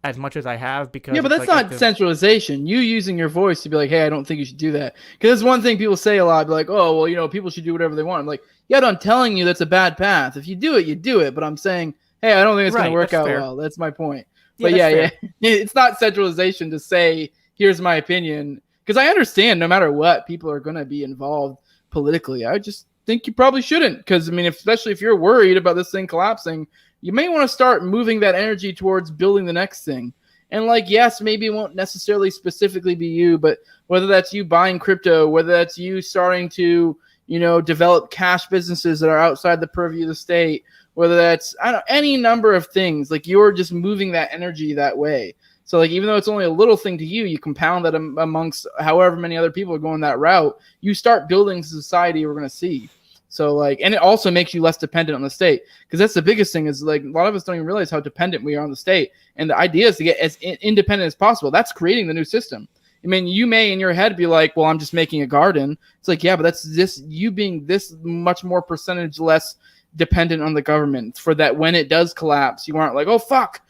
as much as I have because... Yeah, but that's like, not centralization. You using your voice to be like, hey, I don't think you should do that. Because that's one thing people say a lot, be like, oh, well, you know, people should do whatever they want. I'm like, yeah, I'm telling you that's a bad path. If you do it, you do it. But I'm saying, hey, I don't think it's going to work out well. That's my point. But yeah, it's not centralization to say, here's my opinion. Because I understand no matter what, people are going to be involved politically. I just think you probably shouldn't. Because, I mean, especially if you're worried about this thing collapsing, you may want to start moving that energy towards building the next thing. And, like, yes, maybe it won't necessarily specifically be you, but whether that's you buying crypto, whether that's you starting to, you know, develop cash businesses that are outside the purview of the state, whether that's, I don't know, any number of things, like, you're just moving that energy that way. So, like, even though it's only a little thing to you, you compound that amongst however many other people are going that route, you start building society we're going to see. So, like, and it also makes you less dependent on the state, because that's the biggest thing is, like, a lot of us don't even realize how dependent we are on the state. And the idea is to get as independent as possible. That's creating the new system. I mean, you may in your head be like, well, I'm just making a garden. It's like, yeah, but that's this, you being this much more percentage less dependent on the government for that when it does collapse, you aren't like, oh, fuck.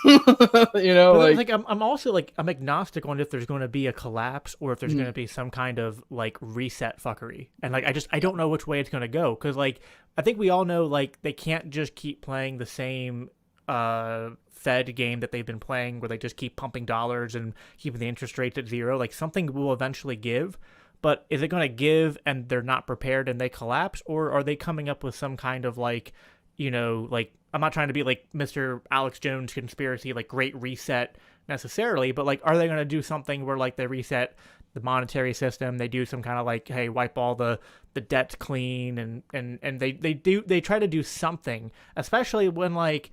You know, but like I'm also like, I'm agnostic on if there's going to be a collapse or if there's going to be some kind of like reset fuckery. And like, I don't know which way it's going to go. Cause like, I think we all know, like, they can't just keep playing the same, Fed game that they've been playing where they just keep pumping dollars and keeping the interest rates at zero. Like, something will eventually give. But is it going to give and they're not prepared and they collapse? Or are they coming up with some kind of, like, you know, like, I'm not trying to be like Mr. Alex Jones conspiracy, like great reset necessarily, but like, are they going to do something where like they reset the monetary system? They do some kind of like, hey, wipe all the debts clean and they try to do something, especially when like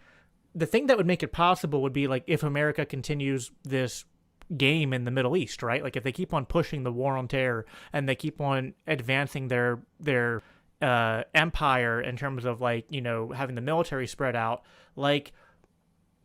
the thing that would make it possible would be like if America continues this game in the Middle East, right? Like if they keep on pushing the war on terror and they keep on advancing their empire in terms of like, you know, having the military spread out, like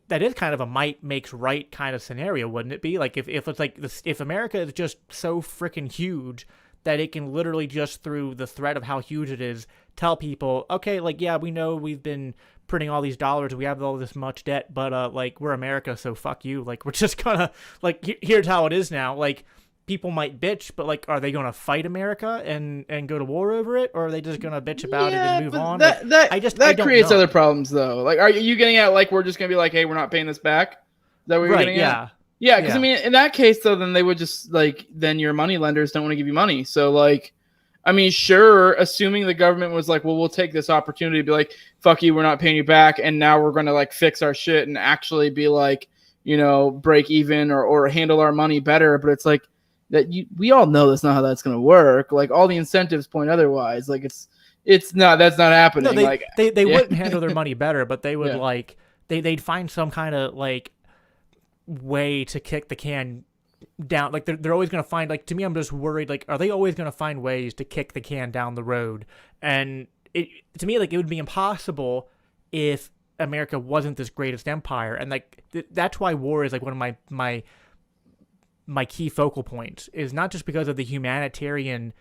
that is kind of a might makes right kind of scenario, wouldn't it be? Like if it's like this, if America is just so freaking huge that it can literally just through the threat of how huge it is tell people, okay, like, yeah, we know we've been printing all these dollars, we have all this much debt, but like we're America, so fuck you, like we're just gonna like here's how it is now. Like people might bitch, but like are they gonna fight America and go to war over it, or are they just gonna bitch about it and move on? That I creates know. other problems though. Like, are you getting at like we're just gonna be like, hey, we're not paying this back? Is that what you're getting at? Yeah, because I mean, in that case, though, then they would just like, then your money lenders don't want to give you money. So, like, I mean, sure, assuming the government was like, well, we'll take this opportunity to be like, fuck you, we're not paying you back, and now we're going to like fix our shit and actually be like, you know, break even or handle our money better. But it's like that we all know that's not how that's going to work. Like all the incentives point otherwise. Like it's not, that's not happening. No, they yeah. wouldn't handle their money better, but they would like they'd find some kind of like way to kick the can down. Like they're always going to find, like, to me, I'm just worried, like, are they always going to find ways to kick the can down the road? And to me, like, it would be impossible if America wasn't this greatest empire. And like that's why war is like one of my key focal points, is not just because of the humanitarian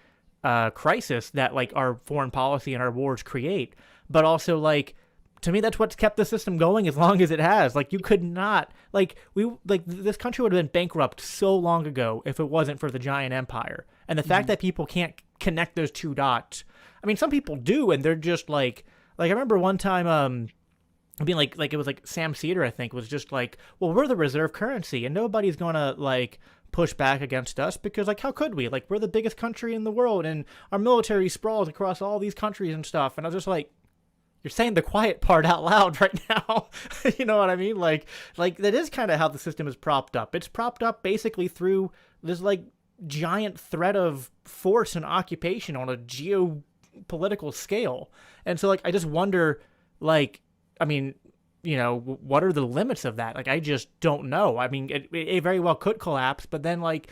crisis that like our foreign policy and our wars create, but also like, to me, that's what's kept the system going as long as it has. Like, you could not, this country would have been bankrupt so long ago if it wasn't for the giant empire. And the fact that people can't connect those two dots. I mean, some people do, and they're just I remember one time, being like it was like Sam Cedar, I think, was just like, well, we're the reserve currency, and nobody's gonna like push back against us because like, how could we? Like, we're the biggest country in the world, and our military sprawls across all these countries and stuff. And I was just like, you're saying the quiet part out loud right now. You know what I mean? Like that is kind of how the system is propped up. It's propped up basically through this like giant threat of force and occupation on a geopolitical scale. And so like, I just wonder, like, I mean, what are the limits of that? Like, I just don't know. I mean, it very well could collapse, but then like,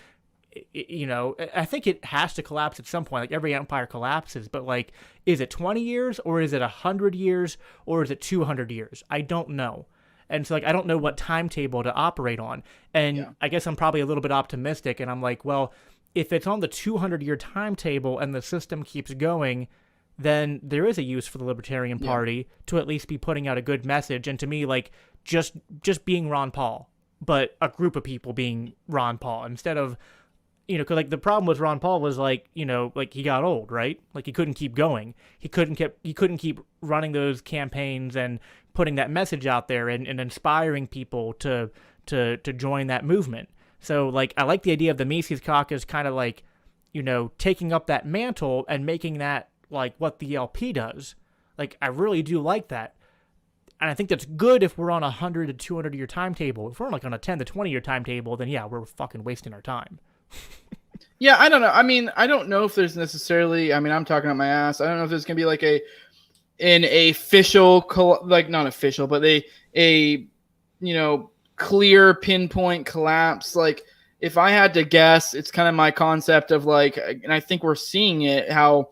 I think it has to collapse at some point. Like, every empire collapses, but like, is it 20 years or is it 100 years or is it 200 years? I don't know. And so like, I don't know what timetable to operate on. And I guess I'm probably a little bit optimistic, and I'm like, well, if it's on the 200-year timetable and the system keeps going, then there is a use for the Libertarian Party to at least be putting out a good message. And to me, like, just being Ron Paul, but a group of people being Ron Paul instead of, because like the problem with Ron Paul was like, like he got old, right? Like, he couldn't keep going. He couldn't keep running those campaigns and putting that message out there and inspiring people to join that movement. So like, I like the idea of the Mises Caucus kind of like, taking up that mantle and making that like what the LP does. Like, I really do like that. And I think that's good if we're on a 100 to 200 year timetable. If we're like on a 10 to 20 year timetable, then yeah, we're fucking wasting our time. Yeah, I don't know. I mean, I don't know if there's necessarily, I mean, I'm talking out my ass. I don't know if there's going to be like an official, like not official, but a clear pinpoint collapse. Like, if I had to guess, it's kind of my concept of like, and I think we're seeing it, how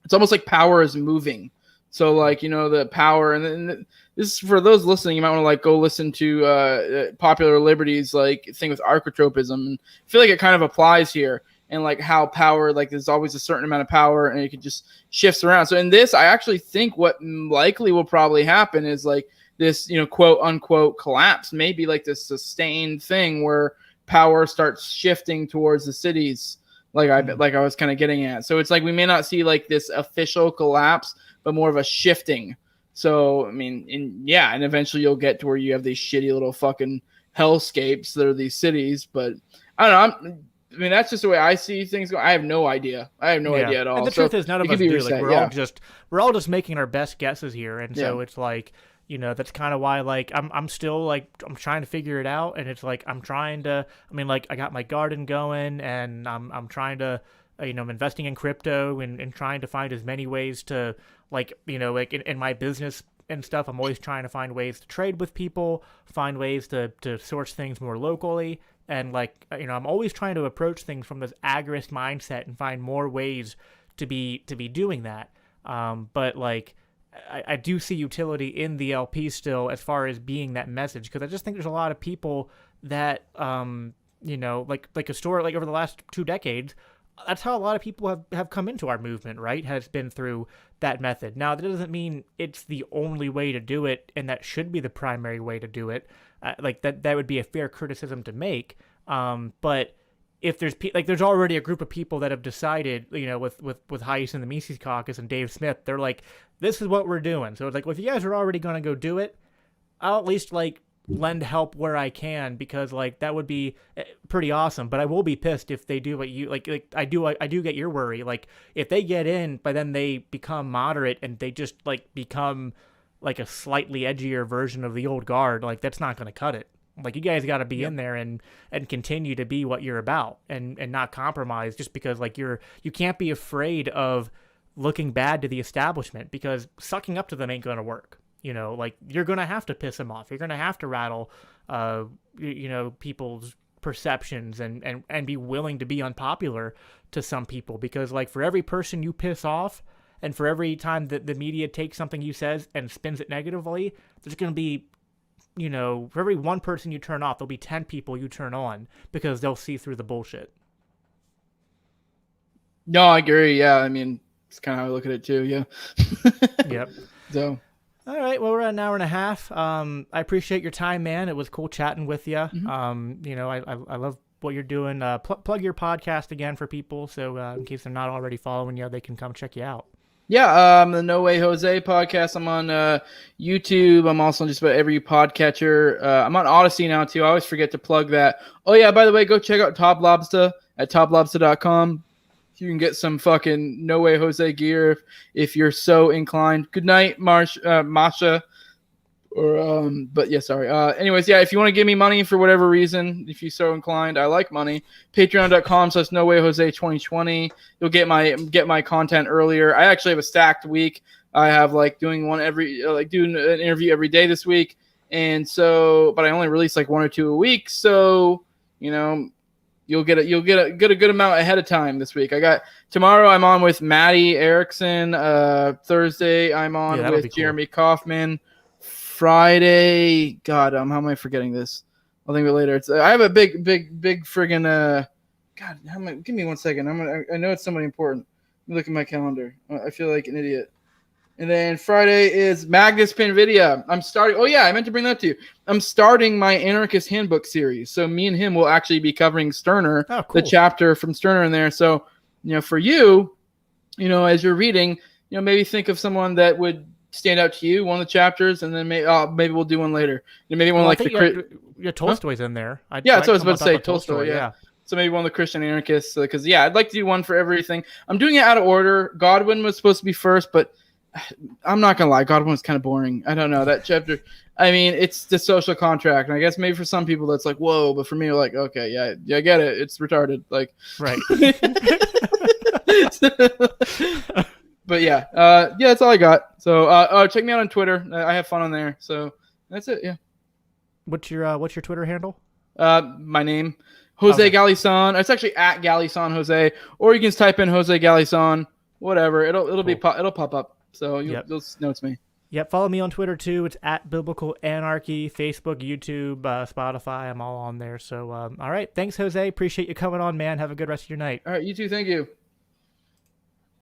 it's almost like power is moving. So like, the power, and then this is for those listening, you might want to like go listen to Popular Liberty's like thing with archetropism, and I feel like it kind of applies here, and like how power, like there's always a certain amount of power and it can just shifts around. So in this, I actually think what likely will probably happen is like this, quote unquote collapse, maybe like this sustained thing where power starts shifting towards the cities. Like I was kind of getting at. So it's like we may not see like this official collapse, but more of a shifting. So, I mean, and eventually you'll get to where you have these shitty little fucking hellscapes that are these cities. But I don't know. I mean, that's just the way I see things go. I have no idea. I have no idea at all. And the truth is, none of us do. Like, we're all just making our best guesses here. And so it's like, that's kind of why, like, I'm still like, I'm trying to figure it out. And it's like, I'm trying to, I mean, like, I got my garden going, and I'm trying to, I'm investing in crypto and trying to find as many ways to, like, like in my business and stuff, I'm always trying to find ways to trade with people, find ways to source things more locally. And like, I'm always trying to approach things from this agorist mindset and find more ways to be doing that. But like, I do see utility in the LP still as far as being that message, because I just think there's a lot of people that, like historically, like over the last 2 decades, that's how a lot of people have come into our movement, right? Has been through that method. Now, that doesn't mean it's the only way to do it, and that should be the primary way to do it. Like that would be a fair criticism to make. But if there's already a group of people that have decided, with Heiss and the Mises Caucus and Dave Smith, they're like, this is what we're doing. So it's like, well, if you guys are already going to go do it, I'll at least like lend help where I can, because like that would be pretty awesome. But I will be pissed if they do what you like I do get your worry. Like, if they get in, but then they become moderate and they just like become like a slightly edgier version of the old guard, like that's not going to cut it. Like, you guys got to be in there and continue to be what you're about, and not compromise just because like you can't be afraid of looking bad to the establishment, because sucking up to them ain't going to work. Like, you're going to have to piss them off. You're going to have to rattle, people's perceptions and be willing to be unpopular to some people, because like, for every person you piss off, and for every time that the media takes something you says and spins it negatively, there's going to be, for every one person you turn off, there'll be 10 people you turn on, because they'll see through the bullshit. No, I agree. Yeah. I mean, it's kind of how I look at it too. Yeah. Yep. So. All right. Well, we're at an hour and a half. I appreciate your time, man. It was cool chatting with you. You know, I love what you're doing. Plug your podcast again for people, so in case they're not already following you, they can come check you out. Yeah, the No Way Jose podcast. I'm on YouTube. I'm also on just about every podcatcher. I'm on Odyssey now, too. I always forget to plug that. Oh, yeah, by the way, go check out TopLobsta at toplobsta.com. You can get some fucking No Way Jose gear if you're so inclined. Good night, Masha. But yeah, sorry. Anyways, yeah, if you want to give me money for whatever reason, if you're so inclined, I like money. Patreon.com/NoWayJose2020. You'll get my content earlier. I actually have a stacked week. I have doing doing an interview every day this week, and so, but I only release like 1 or 2 a week. So, you know, you'll get a good amount ahead of time this week. Tomorrow I'm on with Maddie Erickson. Thursday I'm on with Jeremy Kaufman. Friday, God, how am I forgetting this? I'll think of it later. I have a big friggin' God, give me 1 second. I know it's somebody important. Let me look at my calendar. I feel like an idiot. And then Friday is Magnus Pinvidia. I'm starting. Oh yeah, I meant to bring that to you. I'm starting my Anarchist Handbook series. So me and him will actually be covering Stirner, the chapter from Stirner in there. So, you know, for you, you know, as you're reading, you know, maybe think of someone that would stand out to you, one of the chapters, and then maybe we'll do one later. Maybe one Tolstoy's in there. So I was about to say Tolstoy. Yeah. So maybe one of the Christian anarchists, because I'd like to do one for everything. I'm doing it out of order. Godwin was supposed to be first, but I'm not gonna lie, Godwin was kind of boring. I don't know that chapter. I mean, it's the social contract, and I guess maybe for some people that's like, whoa, but for me, like, okay, yeah, I get it. It's retarded, like, right. But yeah, that's all I got. So check me out on Twitter. I have fun on there. So that's it. Yeah. What's your Twitter handle? My name, Jose Galison. It's actually at Galison Jose, or you can just type in Jose Galison. Whatever. It'll pop up. So you'll know it's me. Yep. Follow me on Twitter too. It's at Biblical Anarchy. Facebook, YouTube, Spotify. I'm all on there. So all right. Thanks, Jose. Appreciate you coming on, man. Have a good rest of your night. All right. You too. Thank you.